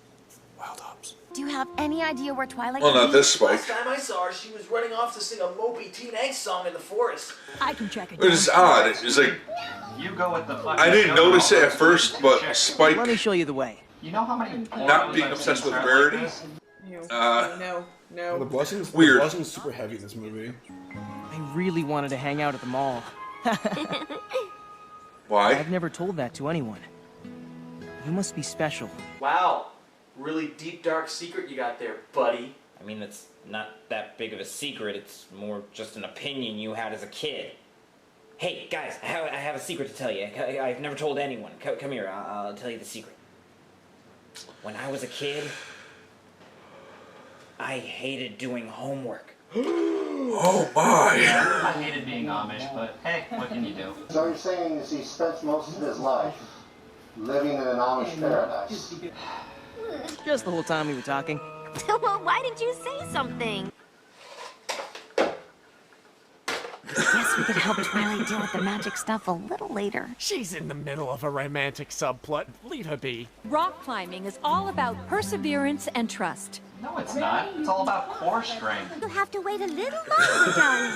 Do you have any idea where Twilight Well, can not be? this Spike. Last time I saw her, she was running off to sing a mopey teen angst song in the forest. I can check it. It is odd. It's like, You go with the fucking I didn't show notice it girl. at first, but Spike Let me show you the way. You know how many not being obsessed with Rarity. No. No. The blushing's Weird. The blushing's super heavy in this movie. I really wanted to hang out at the mall. Why? I've never told that to anyone. You must be special. Wow. Really deep, dark secret you got there, buddy. I mean, it's not that big of a secret. It's more just an opinion you had as a kid. Hey, guys, I have a secret to tell you. I've never told anyone. Come here, I'll tell you the secret. When I was a kid, I hated doing homework. Oh my! I hated being Amish, but hey, what can you do? So you're saying is he spent most of his life living in an Amish paradise? Just the whole time we were talking. Well, why didn't you say something? Guess we could help Twilight deal with the magic stuff a little later. She's in the middle of a romantic subplot. Leave her be. Rock climbing is all about perseverance and trust. No, it's not. It's all about core strength. You'll have to wait a little longer, darling.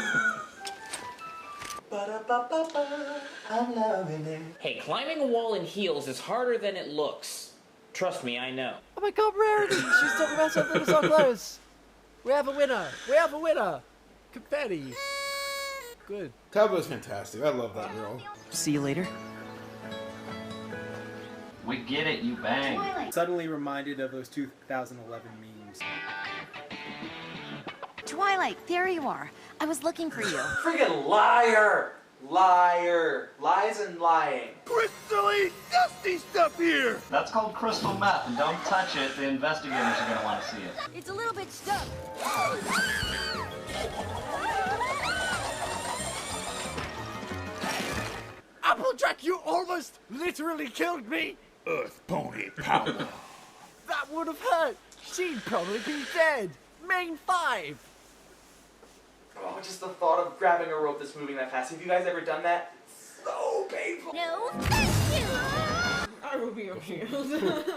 I'm loving it. Hey, climbing a wall in heels is harder than it looks. Trust me, I know. Oh my god, Rarity! She's talking about something so close. We have a winner. We have a winner. Confetti. Good. Tableau's fantastic. I love that girl. See you later. We get it, you bang. Suddenly reminded of those 2011 memes. Twilight, there you are. I was looking for you. Friggin' liar! Liar! Lies and lying. Crystally dusty stuff here! That's called crystal meth, and don't touch it. The investigators are gonna want to see it. It's a little bit stuck. Applejack, you almost literally killed me. Earth pony power. That would have hurt. She'd probably be dead. Main 5. Oh, just the thought of grabbing a rope that's moving that fast. Have you guys ever done that? It's so painful. No, thank you. I will be your shield.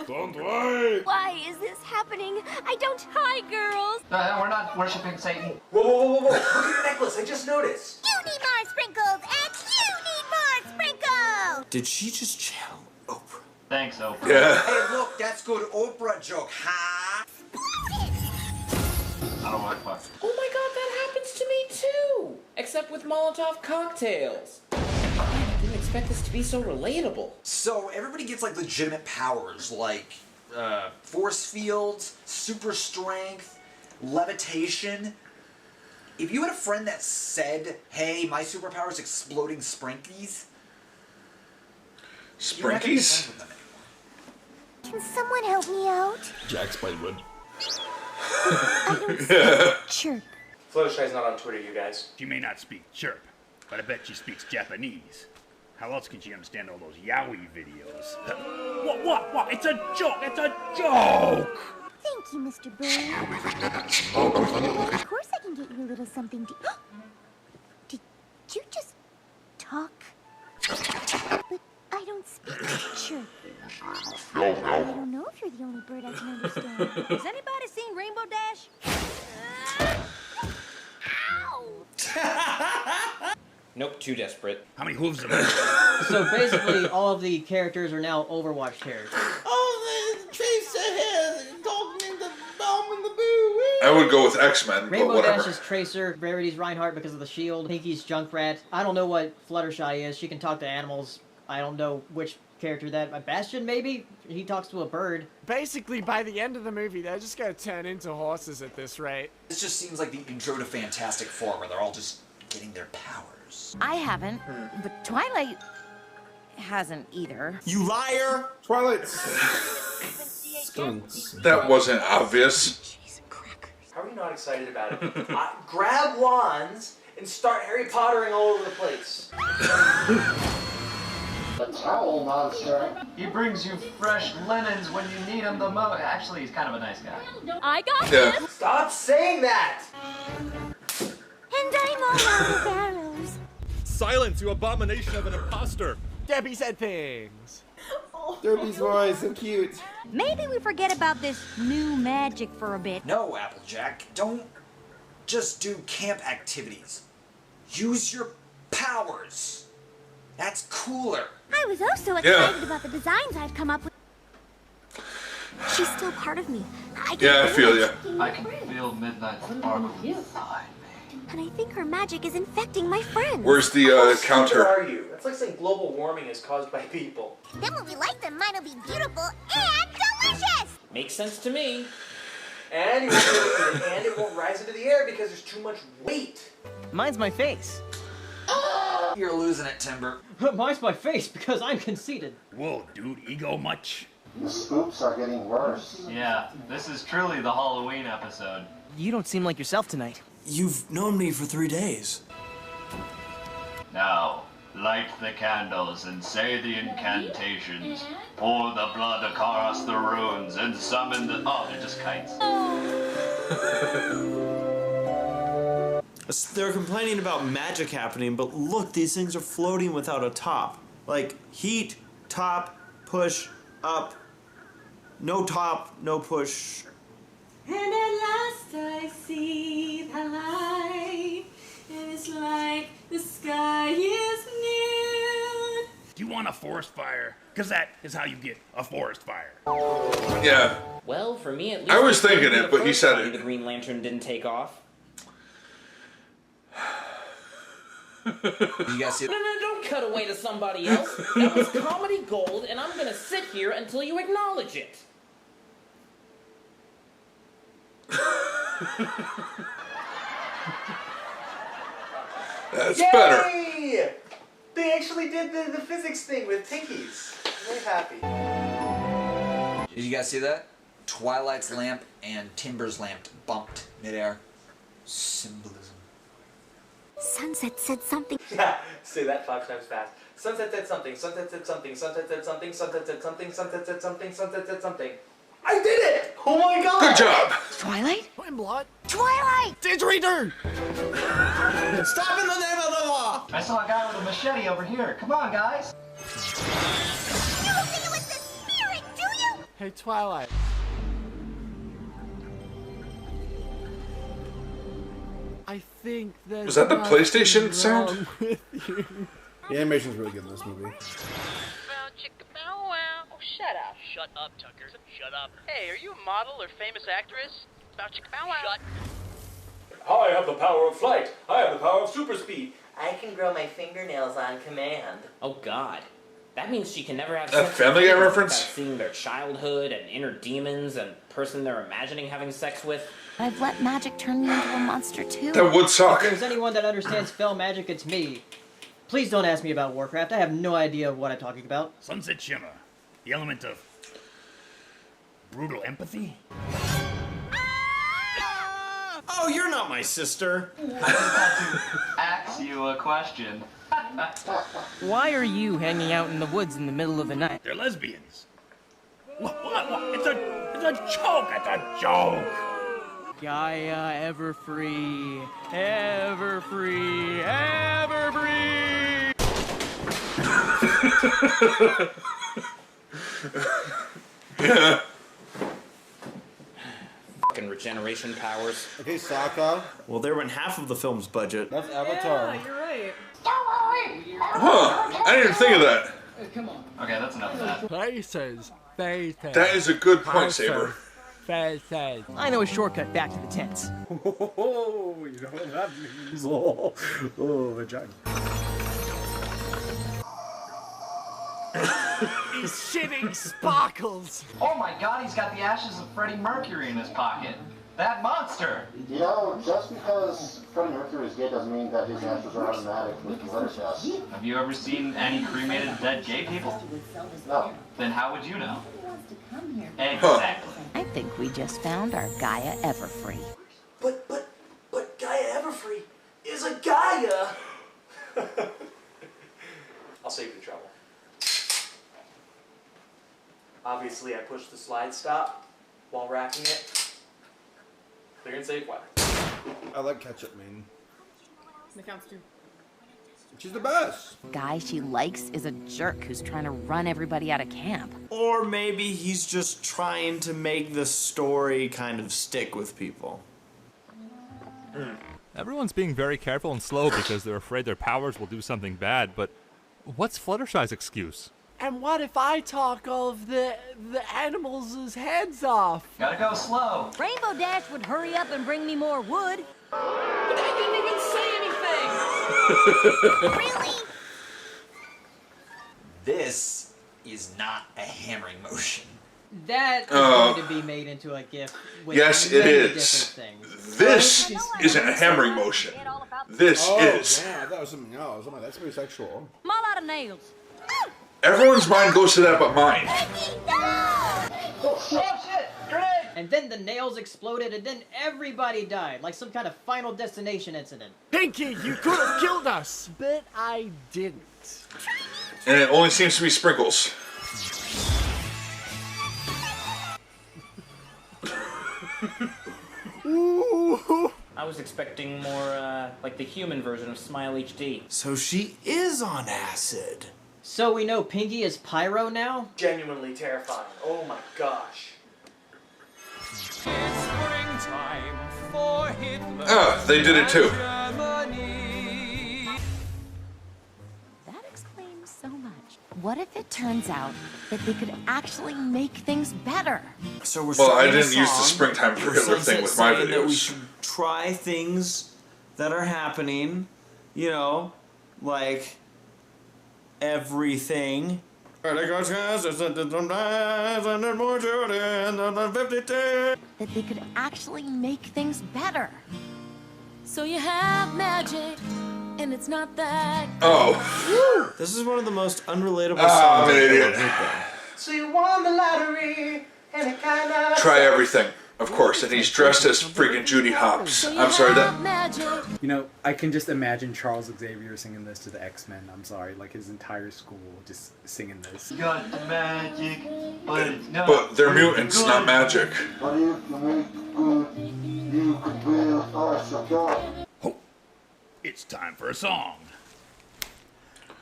Don't worry. Why is this happening? I don't. Hi, girls. We're not worshiping Satan. Whoa, whoa, whoa, whoa, whoa. Look at your necklace. I just noticed. You need more sprinkles, and you need more sprinkles. Did she just channel Oprah? Thanks, Oprah. Yeah. Hey, look, that's good Oprah joke, ha! I don't like fuck. Oh my god, that happens to me too! Except with Molotov cocktails. I didn't expect this to be so relatable. So everybody gets like legitimate powers, like force fields, super strength, levitation. If you had a friend that said, "Hey, my superpower is exploding Sprinkies," you're not gonna be friends with them anymore. Can someone help me out? Jack Spiderwood. I don't speak chirp. Fluttershy's not on Twitter, you guys. She may not speak chirp, but I bet she speaks Japanese. How else can she understand all those yaoi videos? What? It's a joke! It's a joke! Thank you, Mr. Bird. Of course I can get you a little something to... Did you just talk? But I don't speak chirp. I don't know if you're the only bird I can understand. Has anybody seen Rainbow Dash? Ow! Nope, too desperate. How many hooves am I? So basically, all of the characters are now Overwatch characters. Oh, the Tracer has talking in the bomb and the boo. I would go with X-Men, but Rainbow whatever. Dash is Tracer, Rarity's Reinhardt because of the shield, Pinky's Junkrat. I don't know what Fluttershy is. She can talk to animals. I don't know which character that... Bastion, maybe? He talks to a bird. Basically, by the end of the movie, they're just gonna turn into horses at this rate. This just seems like the intro to Fantastic Four, where they're all just getting their powers. I haven't, but Twilight hasn't either. You liar! Twilight's... That wasn't obvious. How are you not excited about it? Grab wands and start Harry Pottering all over the place. The towel monster. He brings you fresh linens when you need them the most. Actually, he's kind of a nice guy. I got Yeah. this. Stop saying that! And I'm all out of arrows. Silence, you abomination of an imposter! Debbie said things. Derby's voice, so cute. Maybe we forget about this new magic for a bit. No, Applejack, don't just do camp activities. Use your powers. That's cooler. I was also excited about the designs I've come up with. She's still part of me. Yeah, I feel ya. I can feel midnight sparkle inside. And I think her magic is infecting my friends. Where's the How stupid counter? are you? That's like saying global warming is caused by people. Then when we like them, mine will be beautiful and delicious. Makes sense to me. And you won't be able to eat it, and it won't rise into the air because there's too much weight. Mine's my face. You're losing it, Timber. Mine's my face because I'm conceited. Whoa, dude, ego much? The spooks are getting worse. Yeah, this is truly the Halloween episode. You don't seem like yourself tonight. You've known me for 3 days. Now, light the candles and say the incantations. Pour the blood across the ruins and summon the... Oh, they're just kites. They're complaining about magic happening, but look, these things are floating without a top. Like, heat, top, push, up. No top, no push. And at last I see the light. It's like the sky is new. Do you want a forest fire? Because that is how you get a forest fire. Yeah. Well, for me at least. I was thinking the it, but he first said time it. The Green Lantern didn't take off. You guys see? No, don't cut away to somebody else. That was comedy gold, and I'm gonna sit here until you acknowledge it. That's Yay! better. They actually did the physics thing with pinkies. I'm very happy. Did you guys see that? Twilight's lamp and Timber's lamp bumped midair. Symbolism. Sunset said something. Say that 5 times fast. Sunset said something. Sunset said something. Sunset said something. Sunset said something. Sunset said something. Sunset said something. I did it! Oh my god! Good job. Twilight? Twin blood. Twilight! Didgeridoo! Stop in the name of the law! I saw a guy with a machete over here. Come on, guys. You don't think it was the spirit, do you? Hey, Twilight. I think there's Was that the nothing PlayStation sound? wrong with you. The animation's really good in this movie. Shut up. Shut up, Tucker. Shut up. Hey, are you a model or famous actress? Bow chicka bow wow. Shut. I have the power of flight. I have the power of super speed. I can grow my fingernails on command. Oh God. That means she can never have A sex Family with Guy anyone reference? without seeing their childhood and inner demons and person they're imagining having sex with. I've let magic turn me into a monster too. That would suck. If there's anyone that understands spell magic, it's me. Please don't ask me about Warcraft. I have no idea what I'm talking about. Sunset Shimmer. The element of brutal empathy? Oh, you're not my sister. I just had to ask you a question. Why are you hanging out in the woods in the middle of the night? They're lesbians. What? It's a joke. It's a joke. Gaia, Everfree, Everfree, Everfree! Yeah. Fucking regeneration powers. Okay, Sokka. Well, there went half of the film's budget. That's Avatar. Yeah, you're right. Huh. I didn't even think of that. Come on. Okay, that's enough of that. Faces. Faces. That is a good point, Saber. Faces. I know a shortcut back to the tents. Oh, you know what that means. Oh, vagina. He's shitting sparkles. Oh my god, he's got the ashes of Freddie Mercury in his pocket. That monster! You know, just because Freddie Mercury is gay doesn't mean that his ashes are automatic with glitter dust. Have you ever seen any cremated dead gay people? No. Then how would you know? Exactly. I think we just found our Gaia Everfree. But Gaia Everfree is a Gaia! I'll save you the trouble. Obviously, I pushed the slide stop while racking it. Clear and safe weapon. I like ketchup, man. That counts too. She's the best. Guy she likes is a jerk who's trying to run everybody out of camp. Or maybe he's just trying to make the story kind of stick with people. Everyone's being very careful and slow because they're afraid their powers will do something bad, but what's Fluttershy's excuse? And what if I talk of the animals' heads off? Gotta go slow. Rainbow Dash would hurry up and bring me more wood. But I didn't even say anything! Really? This is not a hammering motion. That is going to be made into a GIF with Yes, it many is. different things. This isn't a hammering motion. This is. Yeah, that was something else. I'm like, that's very sexual. I'm all out of nails. Everyone's mind goes to that but mine. Oh shit! Grenade! And then the nails exploded, and then everybody died, like some kind of Final Destination incident. Pinky, you could have killed us, but I didn't. And it only seems to be sprinkles. I was expecting more, like the human version of Smile HD. So she is on acid. So we know Pinky is Pyro now? Genuinely terrifying. Oh my gosh. Ah, they did it too. That explains so much. What if it turns out that they could actually make things better? So we're Well, I starting a didn't use the song springtime for where Hitler Sunset thing with my saying that we videos. should try things that are happening, you know, like everything. That they could actually make things better. So you have magic, and it's not that. Oh. This is one of the most unrelatable Ah, songs I'm an I've idiot. ever heard. So you won the lottery, and it kinda... Try everything, of course, and he's dressed as freaking Judy Hopps. I'm sorry, that. You know, I can just imagine Charles Xavier singing this to the X-Men. I'm sorry, like his entire school just singing this. Got the magic, but it's not. But they're mutants, not magic. It's time for a song.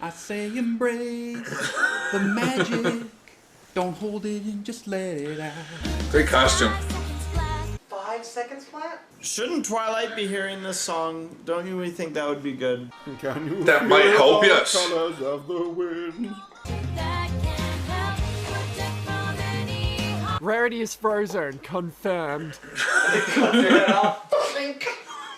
I say embrace the magic. Don't hold it in, just let it out. Great costume. 5 seconds flat? Shouldn't Twilight be hearing this song? Don't you really think that would be good? That might help, yes. Colors of the wind. Rarity is frozen, confirmed.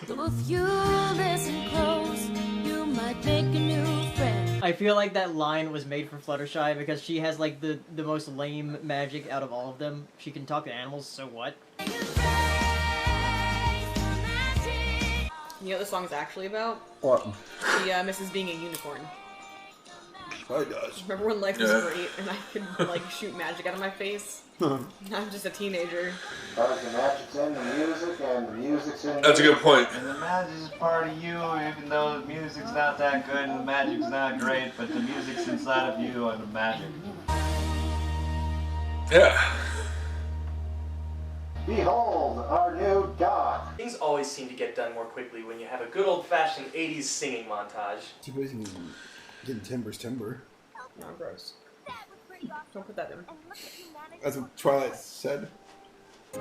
So if you listen close, you might make a new friend. I feel like that line was made for Fluttershy because she has like the most lame magic out of all of them. She can talk to animals, so what? You know what the song's actually about? What? She misses being a unicorn. Probably does. Remember when life was Yeah. great and I could like shoot magic out of my face? I'm just a teenager. The magic's in the music, and the music's in That's a good point. And the magic's part of you, even though the music's not that good and the magic's not great, but the music's inside of you and the magic. Yeah. Behold, our new god. Things always seem to get done more quickly when you have a good old-fashioned 80s singing montage. Too busy getting Timber's timber. No, gross. Don't put that in. That's what Twilight said.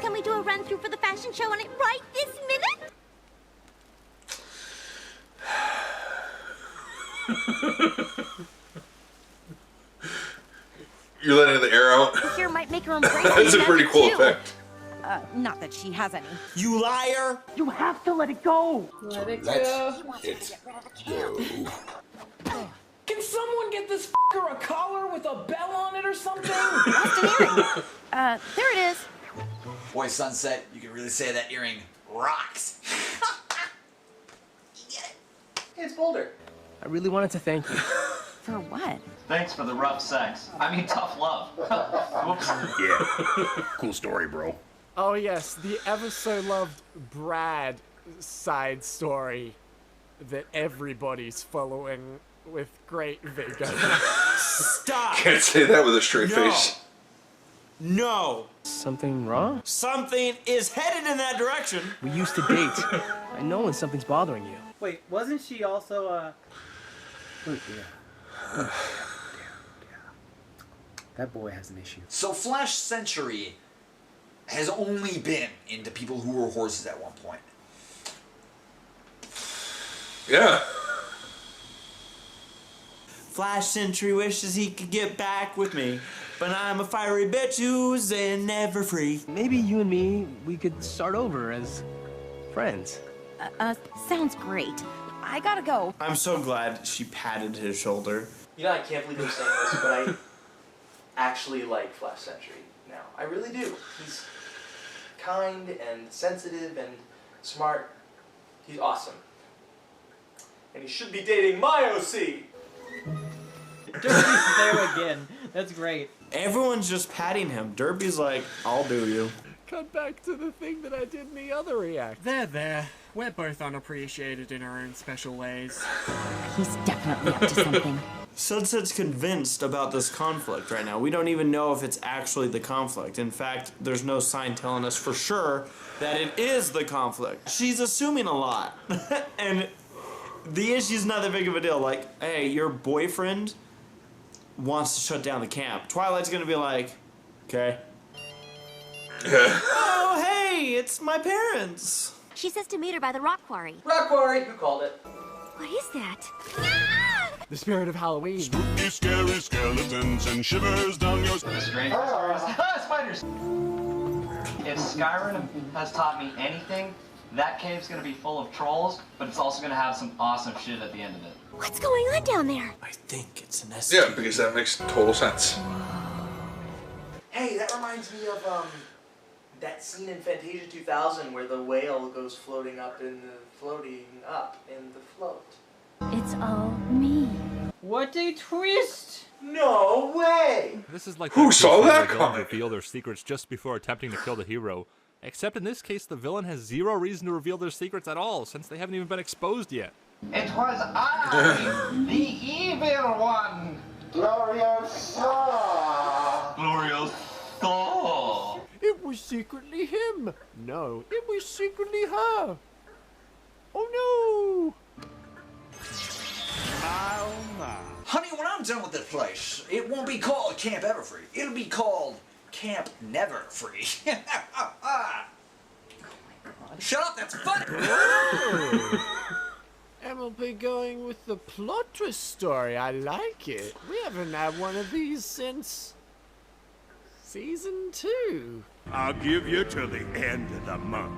Can we do a run through for the fashion show on it right this minute? You're letting the air out. Here might make her embrace That's a the pretty magic, cool too. effect. Not that she has any. You liar! You have to let it go! Let it Let go. it go. Can someone get this f***er a collar with a bell on it or something? Lost an earring. There it is. Boy, Sunset, you can really say that earring rocks. It's Boulder. I really wanted to thank you. For what? Thanks for the rough sex. I mean, tough love. Whoops. Yeah. Cool story, bro. Oh yes, the ever so loved Brad side story that everybody's following with great vigor. Stop! Can't say that with a straight face. No! Something wrong? Something is headed in that direction. We used to date. I know when something's bothering you. Wait, wasn't she also Wait, yeah. That boy has an issue. So Flash Century has only been into people who were horses at one point. Yeah. Flash Sentry wishes he could get back with me, but I'm a fiery bitch who's never free. Maybe you and me, we could start over as friends. Sounds great. I gotta go. I'm so glad she patted his shoulder. You know, I can't believe I'm saying this, but I actually like Flash Sentry now. I really do. He's kind and sensitive and smart. He's awesome. And he should be dating my OC! Derby's there again. That's great. Everyone's just patting him. Derby's like, I'll do you. Cut back to the thing that I did in the other react. There. We're both unappreciated in our own special ways. He's definitely up to something. Sunset's convinced about this conflict right now. We don't even know if it's actually the conflict. In fact, there's no sign telling us for sure that it is the conflict. She's assuming a lot. And the issue's not that big of a deal. Like, hey, your boyfriend wants to shut down the camp. Twilight's gonna be like, okay. Oh, hey, it's my parents. She says to meet her by the rock quarry. Rock quarry? Who called it? What is that? The spirit of Halloween. Spooky, scary skeletons and shivers down your spine. Strange spiders. If Skyrim has taught me anything, that cave's gonna be full of trolls, but it's also gonna have some awesome shit at the end of it. What's going on down there? I think it's an STD. Yeah, because that makes total sense. Hey, that reminds me of that scene in Fantasia 2000 where the whale goes floating up in the float. It's all me. What a twist! No way! This is like Who saw that villains coming? reveal their secrets just before attempting to kill the hero. Except in this case, the villain has zero reason to reveal their secrets at all, since they haven't even been exposed yet. It was I, the evil one. Gloriosa! Gloriosa! It was secretly him. No, it was secretly her. Oh no! Honey, when I'm done with this place, it won't be called Camp Everfree. It'll be called Camp Never Free. Shut up, that's funny! MLP going with the plot twist story. I like it. We haven't had one of these since season 2. I'll give you till the end of the month.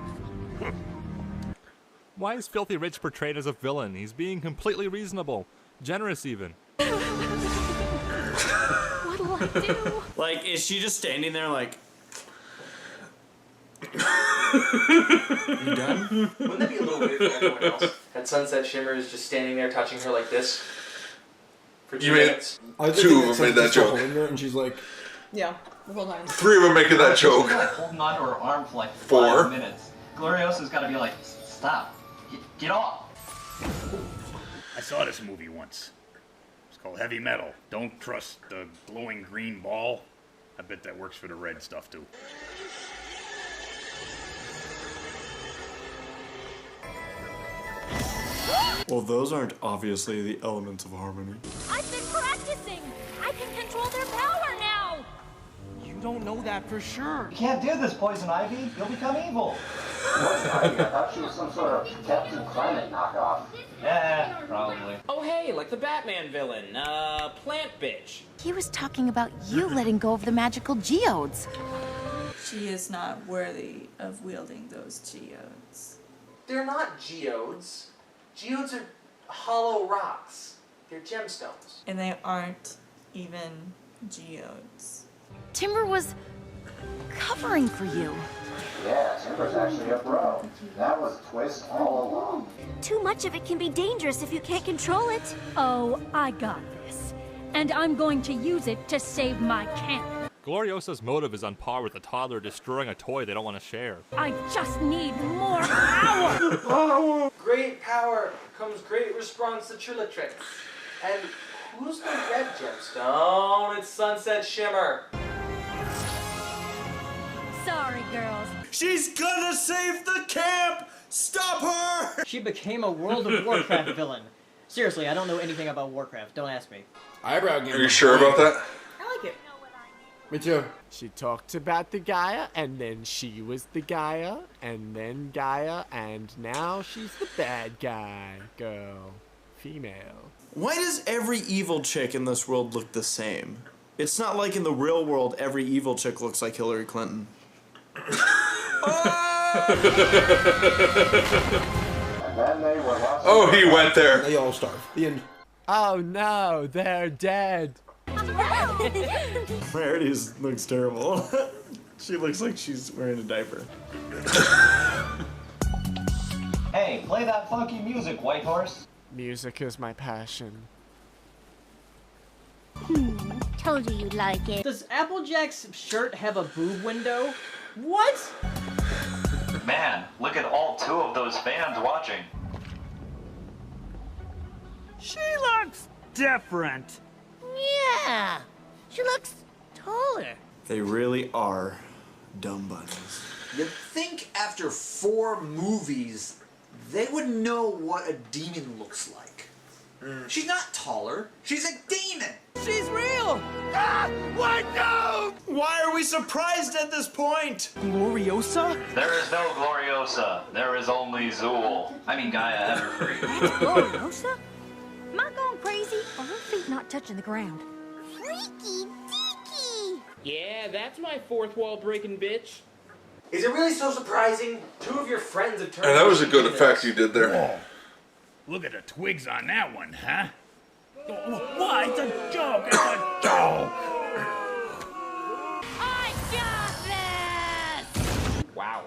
Why is Filthy Rich portrayed as a villain? He's being completely reasonable. Generous, even. What'll I do? Like, is she just standing there like... You done? Wouldn't that be a little weird for everyone else? That Sunset Shimmer is just standing there touching her like this for 2 minutes. Two of them made that joke. And she's like, Yeah, the whole time. 3 of them making that joke. She's like holding on to her arm for like 4 5 minutes. Gloriosa's gotta be like, stop. Get off. I saw this movie once. It's called Heavy Metal. Don't trust the glowing green ball. I bet that works for the red stuff too. Well, those aren't obviously the elements of harmony. I've been practicing. I can control their power now. You don't know that for sure. You can't do this, Poison Ivy. You'll become evil. I thought she was some sort of Captain Planet knockoff. Yeah, probably. Oh hey, like the Batman villain, Plant Bitch. He was talking about you letting go of the magical geodes. She is not worthy of wielding those geodes. They're not geodes. Geodes are hollow rocks. They're gemstones. And they aren't even geodes. Timber was covering for you. Yeah, Timber's actually a bro. That was a twist all along. Too much of it can be dangerous if you can't control it. Oh, I got this. And I'm going to use it to save my camp. Gloriosa's motive is on par with a toddler destroying a toy they don't want to share. I just need more power. Great power comes great responsibility. And who's the red gemstone? It's Sunset Shimmer. Sorry, girls. She's gonna save the camp! Stop her! She became a World of Warcraft villain. Seriously, I don't know anything about Warcraft. Don't ask me. eyebrow game. Are you sure about that? I like it. Me too. She talked about the Gaia, and then she was the Gaia, and then Gaia, and now she's the bad guy girl. female. Why does every evil chick in this world look the same? It's not like in the real world every evil chick looks like Hillary Clinton. Oh, he went there. They all starve. The end. Oh no, they're dead. Rarity looks terrible. She looks like she's wearing a diaper. Hey, play that funky music, White Horse. Music is my passion. Told you you'd like it. Does Applejack's shirt have a boob window? What? Man, look at all 2 of those fans watching. She looks different. Yeah. She looks taller. They really are dumb bunnies. You'd think after 4 movies, they would know what a demon looks like. She's not taller. She's a demon. She's real! Ah! What? No! Why are we surprised at this point? Gloriosa? There is no Gloriosa. There is only Zool. I mean Gaia Everfree. Gloriosa? Am I going crazy? Are her feet not touching the ground? Freaky deaky! Yeah, that's my 4th wall breaking bitch. Is it really so surprising? 2 of your friends have turned. And that was a good into effect this. you did there. Whoa. Look at the twigs on that one, huh? What? It's a joke! It's a joke! I got this! Wow.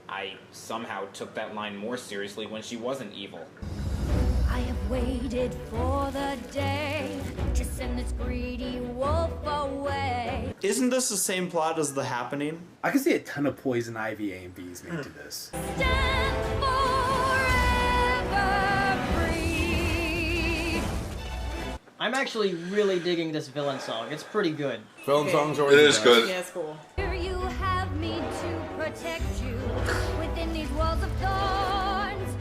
I somehow took that line more seriously when she wasn't evil. I have waited for the day to send this greedy wolf away. Isn't this the same plot as The Happening? I can see a ton of Poison Ivy AMVs made to this. I'm actually really digging this villain song. It's pretty good. Villain songs always It is good. Yeah, it's cool. Here you have me to protect you within these walls of thorns.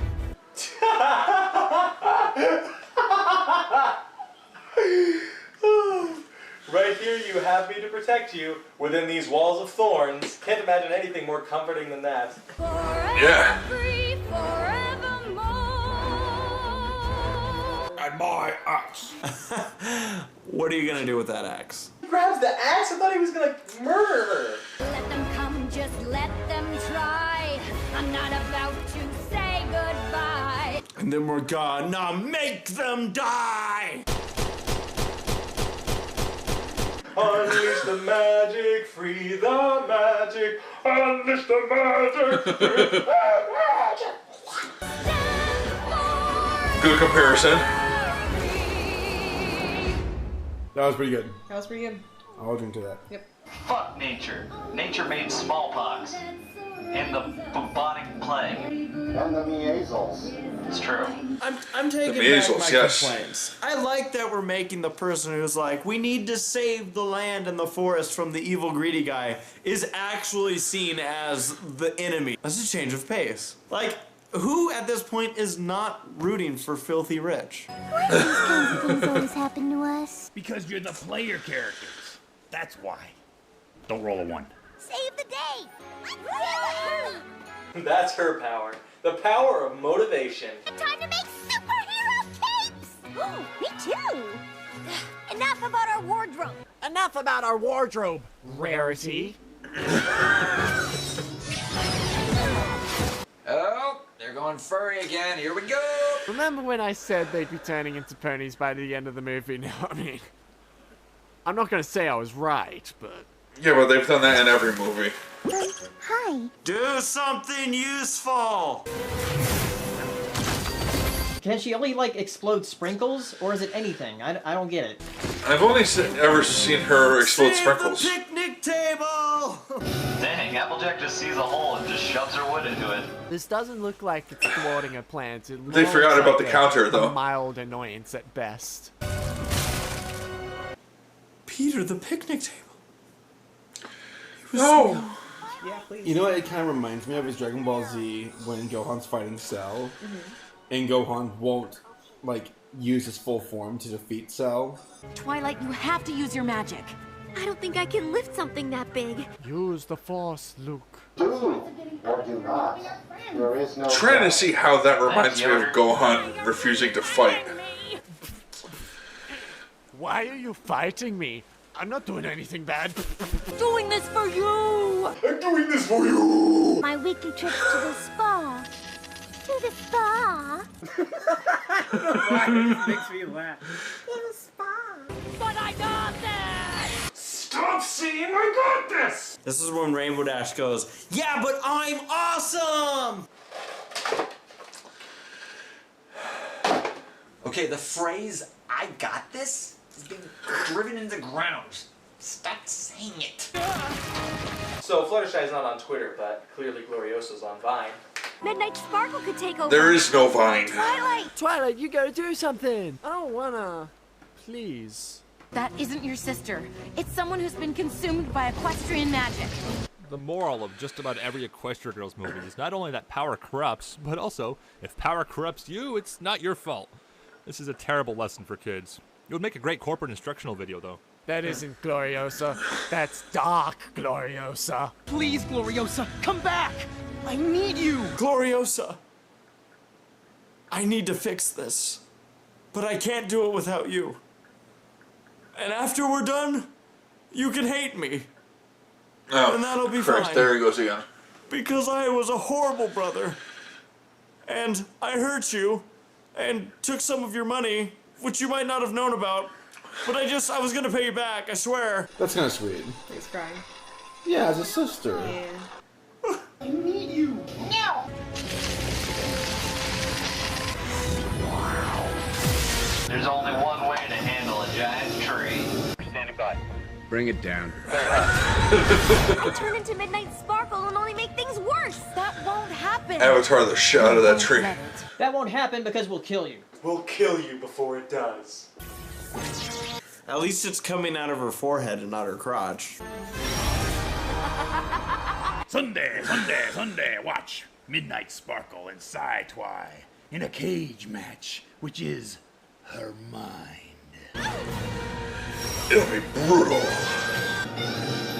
Right here, you have me to protect you within these walls of thorns. Can't imagine anything more comforting than that. Yeah. Free forevermore. And my axe. What are you gonna do with that axe? He grabs the axe. I thought he was gonna murder her. Let them come, just let them try. I'm not about to say goodbye. And then we're gonna make them die! Unleash the magic, free the magic. Unleash the magic, free the magic. Good comparison. That was pretty good. That was pretty good. I'll drink to that. Yep. Fuck nature. Nature made smallpox. And the bubonic plague. And the measles. It's true. I'm taking The back measles, my yes. complaints. I like that we're making the person who's like, we need to save the land and the forest from the evil greedy guy, is actually seen as the enemy. That's a change of pace. Like, who at this point is not rooting for Filthy Rich? Why do these kinds of things always happen to us? Because you're the player characters. That's why. Don't roll a 1. Save the day! That's her power. The power of motivation. Time to make superhero capes! Oh, me too! Enough about our wardrobe. Enough about our wardrobe, Rarity. Oh, they're going furry again. Here we go. Remember when I said they'd be turning into ponies by the end of the movie? No, I mean, I'm not gonna say I was right, but... Yeah, but they've done that in every movie. Hi. Do something useful! Can she only, like, explode sprinkles? Or is it anything? I don't get it. I've only ever seen her explode Save sprinkles. the picnic table! Dang, Applejack just sees a hole and just shoves her wood into it. This doesn't look like it's thwarting a plan. It They forgot looks about like the counter, though. A mild annoyance at best. Peter, the picnic table. No! Yeah, please. You know what it kind of reminds me of is Dragon Ball Z when Gohan's fighting Cell, and Gohan won't, like, use his full form to defeat Cell. Twilight, you have to use your magic. I don't think I can lift something that big. Use the Force, Luke. Do or do not. There is no Trying to see how that reminds me of Gohan refusing to fight. Why are you fighting me? I'm not doing anything bad. Doing this for you! I'm doing this for you! My weekly trips to the spa. To the spa. I don't know why it makes me laugh. To the spa. But I got this! Stop saying I got this! This is when Rainbow Dash goes, yeah, but I'm awesome! Okay, the phrase, I got this, is being driven into ground. Stop saying it. So Fluttershy's not on Twitter, but clearly Gloriosa's on Vine. Midnight Sparkle could take over. There is no Vine. Twilight, you gotta do something. I don't wanna. Please. That isn't your sister. It's someone who's been consumed by equestrian magic. The moral of just about every Equestria Girls movie is not only that power corrupts, but also, if power corrupts you, it's not your fault. This is a terrible lesson for kids. It would make a great corporate instructional video, though. That isn't Gloriosa. That's Dark Gloriosa. Please, Gloriosa, come back! I need you! Gloriosa, I need to fix this, but I can't do it without you. And after we're done, you can hate me. Oh, and that'll be Christ, fine. there he goes again. Because I was a horrible brother. And I hurt you, and took some of your money, which you might not have known about. But I was gonna pay you back, I swear. That's kind of sweet. He's crying. Yeah, as a sister. Yeah. I need you! No! There's only one way to handle a giant tree. Standing by. Bring it down. I turn into Midnight Sparkle and only make things worse. That won't happen. Avatar the shit out of that tree. That won't happen because we'll kill you. We'll kill you before it does. At least it's coming out of her forehead and not her crotch. Sunday, watch Midnight Sparkle and Sci-Twi in a cage match, which is her mind. It'll be brutal.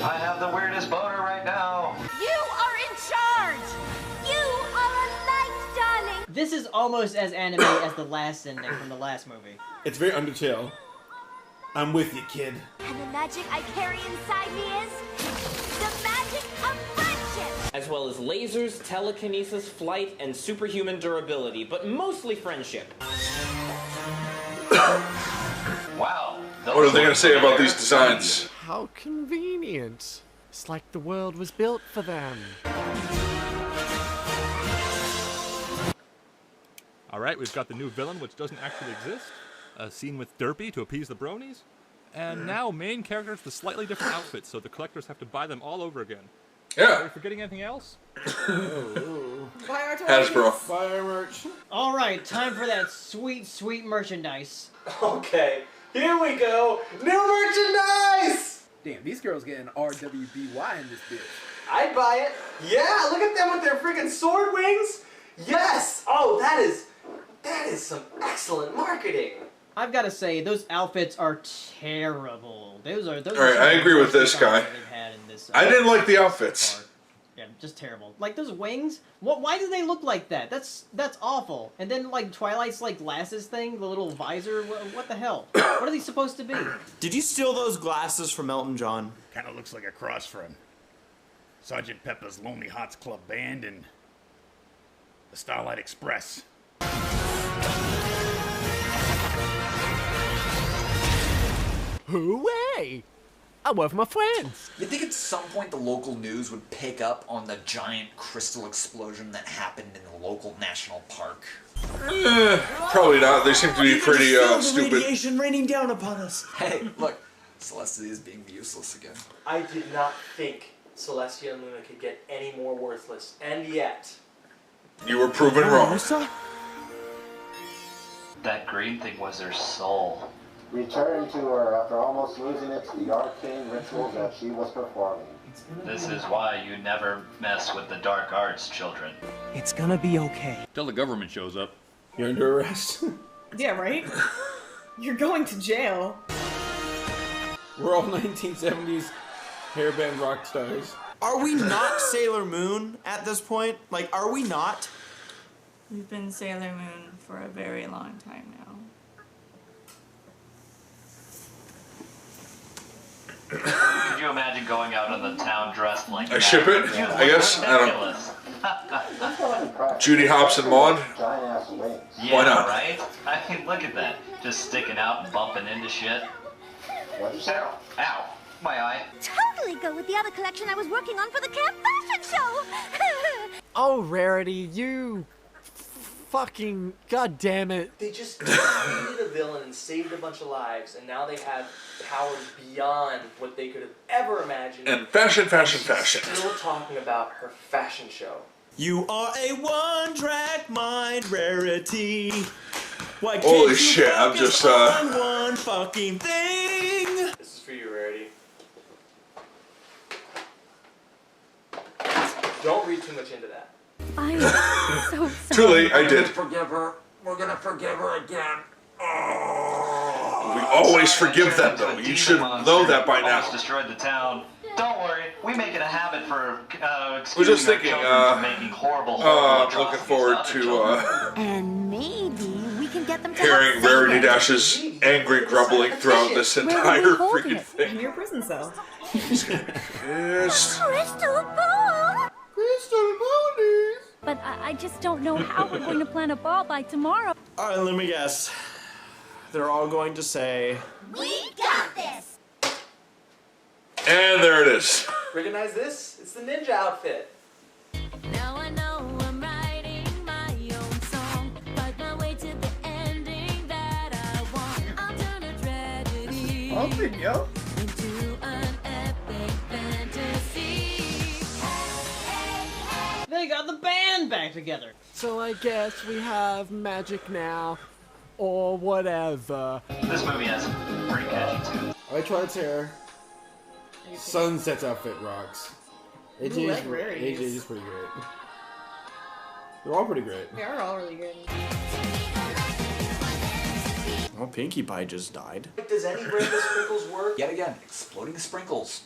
I have the weirdest boner right now. You are in charge! You are a light, darling! This is almost as anime as the last ending from the last movie. It's very Undertale. I'm with you, kid. And the magic I carry inside me is the magic of friendship! As well as lasers, telekinesis, flight, and superhuman durability, but mostly friendship. Wow. What are they going to say about these designs? How convenient. It's like the world was built for them. Alright, we've got the new villain, which doesn't actually exist. A scene with Derpy to appease the Bronies. And now main characters with slightly different outfits, so the collectors have to buy them all over again. Yeah. Are we forgetting anything else? Buy our toys. Hasbro. Buy our merch. Alright, time for that sweet, sweet merchandise. Okay, here we go. New merchandise! Damn, these girls getting RWBY in this bitch. I'd buy it. Yeah, look at them with their freaking sword wings. Yes. Oh, that is some excellent marketing. I've got to say, those outfits are terrible. Those are. All right, I agree with this guy. they've had in this, I didn't like the outfits. part. Yeah, just terrible. Like those wings. Why do they look like that? That's awful. And then like Twilight's like glasses thing, the little visor. What the hell? What are these supposed to be? Did you steal those glasses from Elton John? Kind of looks like a cross from Sergeant Pepper's Lonely Hearts Club Band and the Starlight Express. Hooray! I'm with my friends. You think at some point the local news would pick up on the giant crystal explosion that happened in the local national park? Probably not. They seem to be pretty The stupid. radiation raining down upon us. Hey, look, Celestia is being useless again. I did not think Celestia and Luna could get any more worthless, and yet. You were proven wrong. That green thing was her soul. Return to her after almost losing it to the arcane rituals that she was performing. This is why you never mess with the dark arts, children. It's gonna be okay. Till the government shows up. You're under arrest. Yeah, right? You're going to jail. We're all 1970s hairband rock stars. Are we not Sailor Moon at this point? Like, are we not? We've been Sailor Moon for a very long time now. Could you imagine going out on the town dressed like I that? ship it, You I guess. look I don't. ridiculous. Judy Hopps and Maud. Yeah, Why not? right? I mean, look at that. Just sticking out and bumping into shit. Ow. Ow. My eye. Totally go with the other collection I was working on for the camp fashion show. Oh, Rarity, you fucking goddamn it! They just defeated a villain and saved a bunch of lives, and now they have powers beyond what they could have ever imagined. And fashion. Still talking about her fashion show. You are a one-track mind, Rarity. Why can't Holy you shit, I'm focus just, on one fucking thing? This is for you, Rarity. Don't read too much into that. I'm so sorry. Too late, I did. Forgive her. We're gonna forgive her again. We always forgive them, though. You should know that by now. Almost destroyed the town. Don't worry, we make it a habit for We're excusing just thinking, our children from making horrible looking forward to And maybe we can get them to hearing help Rarity save her. Dash's angry grumbling throughout this entire freaking thing. In your prison cell. Yes. Crystal ball. But I just don't know how we're going to plan a ball by tomorrow. All right, let me guess. They're all going to say, We got this. And there it is. Recognize this? It's the ninja outfit. Now I know I'm writing my own song. Fight my way to the ending that I want. I'll turn a tragedy yo. into an epic fantasy. They got the band back together. So I guess we have magic now, or whatever. This movie has pretty catchy too. I like Twilight's hair. Sunset's outfit rocks. AJ is pretty great. They're all pretty great. They are all really good. well, Pinkie Pie just died. Does any rainbow sprinkles work? Yet again, exploding sprinkles.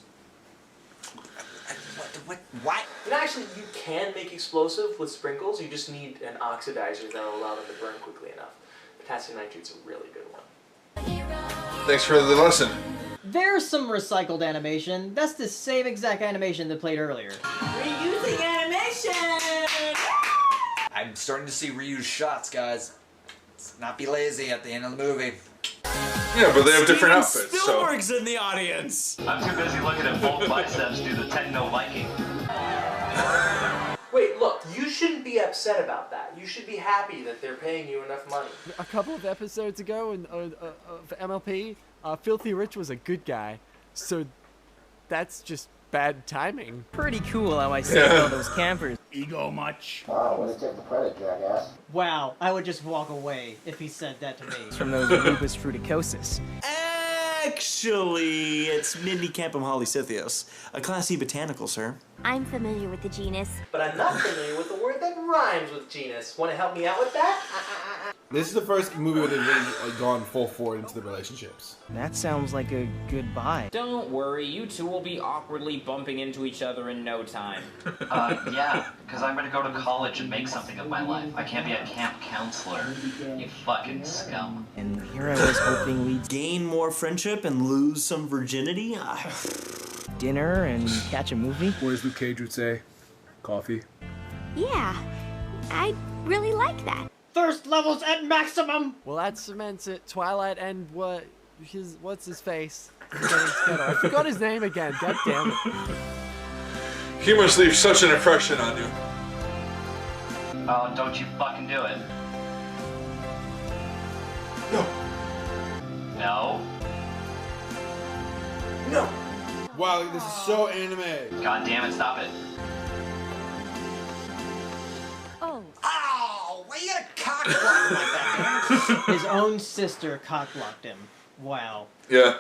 What? And actually, you can make explosive with sprinkles. You just need an oxidizer that will allow them to burn quickly enough. Potassium nitrate's a really good one. Thanks for the lesson. There's some recycled animation. That's the same exact animation that played earlier. Reusing animation! I'm starting to see reused shots, guys. Let's not be lazy at the end of the movie. Yeah, but they have different Steven outfits, so. Spielberg's in the audience. I'm too busy looking at Bolt biceps do the Techno Viking. Wait, look, you shouldn't be upset about that. You should be happy that they're paying you enough money. A couple of episodes ago for MLP, Filthy Rich was a good guy, so that's just bad timing. Pretty cool how I saved all those campers. Ego much? Wow, way to take the credit, jackass. Wow, I would just walk away if he said that to me. From those lupus fruticosus. Actually, it's Mindy Campum Hollycythios, a Class C botanical, sir. I'm familiar with the genus. But I'm not familiar with the word that rhymes with genus. Want to help me out with that? This is the first movie where they've really gone full forward into the relationships. That sounds like a goodbye. Don't worry, you two will be awkwardly bumping into each other in no time. Yeah, because I'm gonna go to college and make something of my life. I can't be a camp counselor. You fucking scum. And here I was hoping we'd Gain more friendship and lose some virginity? dinner and catch a movie. Or as Luke Cage would say, coffee. Yeah, I really like that. Thirst levels at maximum! Well, that cements it. Twilight and what's his face? I forgot his name again. God damn it. He must leave such an impression on you. Oh, don't you fucking do it. No. No? No. Wow, this is so anime. God damn it, stop it. Oh. Ow! Why you gotta cock block him like that, man? His own sister cockblocked him. Wow. Yeah.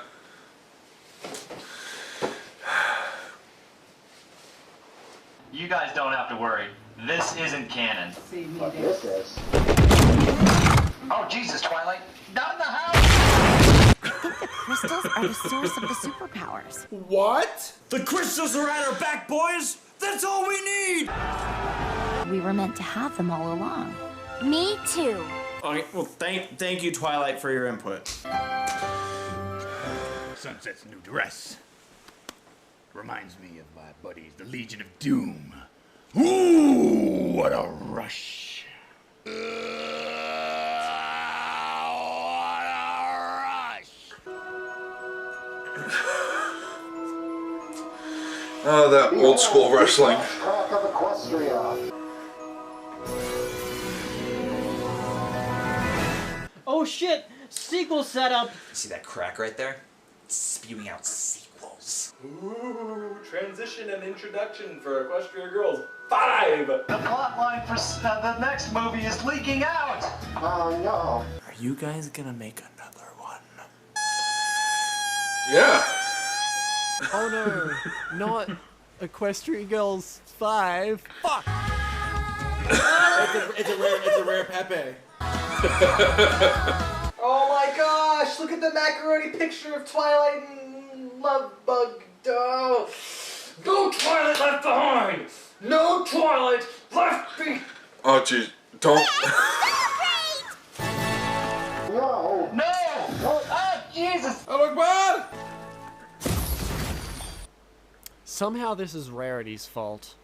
You guys don't have to worry. This isn't canon. But this is. Oh, Jesus, Twilight. Not in the house! I think the crystals are the source of the superpowers. What? The crystals are at our back, boys! That's all we need! We were meant to have them all along. Me too. Okay, well, thank you, Twilight, for your input. Sunset's new dress. Reminds me of my buddies, the Legion of Doom. Ooh, what a rush. What a rush. Oh, that old school wrestling. Crack of Equestria. Oh shit! Sequel setup! See that crack right there? It's spewing out sequels. Ooh, transition and introduction for Equestria Girls 5! The plotline for the next movie is leaking out! Oh no. Are you guys gonna make another one? Yeah. Oh no, not Equestria Girls 5. Fuck! It's a rare Pepe. Oh my gosh, look at the macaroni picture of Twilight and Love Bug. Oh. No Twilight left behind! No Twilight left behind! Oh, jeez. Don't. No. No! Oh, Jesus! Oh, look bad! Somehow this is Rarity's fault.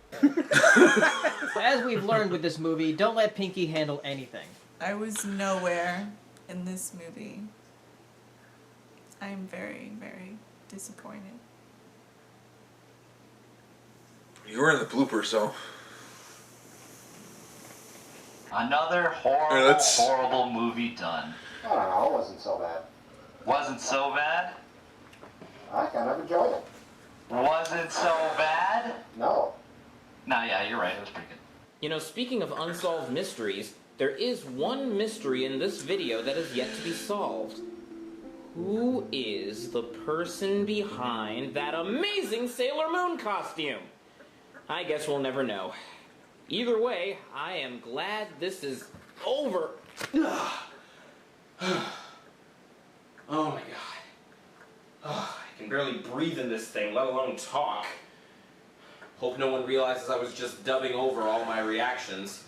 As we've learned with this movie, don't let Pinky handle anything. I was nowhere in this movie. I'm very, very disappointed. You were in the bloopers, though. Another horrible, Yeah, that's- horrible movie done. I don't know, it wasn't so bad. Wasn't so bad? I kind of enjoyed it. Wasn't so bad? No. Nah, yeah, you're right. It was pretty good. You know, speaking of unsolved mysteries, there is one mystery in this video that is yet to be solved. Who is the person behind that amazing Sailor Moon costume? I guess we'll never know. Either way, I am glad this is over. Oh my god. Oh, I can barely breathe in this thing, let alone talk. Hope no one realizes I was just dubbing over all my reactions.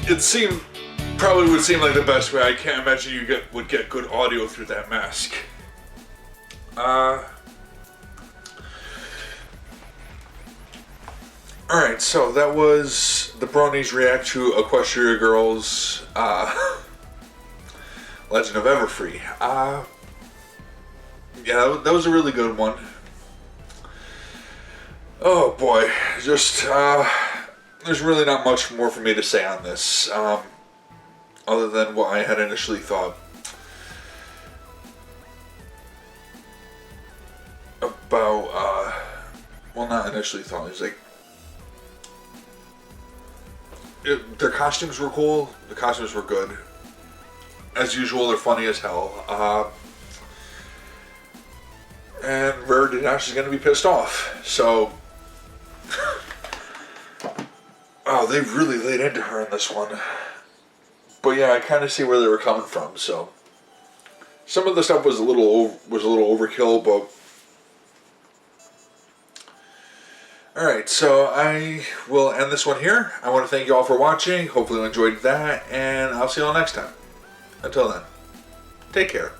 It probably would seem like the best way. I can't imagine you would get good audio through that mask. Alright, so that was the Bronies react to Equestria Girls Legend of Everfree. Yeah, that was a really good one. Oh boy, just, there's really not much more for me to say on this, other than what I had initially thought about, well, not initially thought, it was like, their costumes were cool, the costumes were good. As usual, they're funny as hell. And Rarity Dash is going to be pissed off. So, oh, they really laid into her in this one. But yeah, I kind of see where they were coming from. So, some of the stuff was a little overkill, but all right. So I will end this one here. I want to thank you all for watching. Hopefully you enjoyed that, and I'll see you all next time. Until then, take care.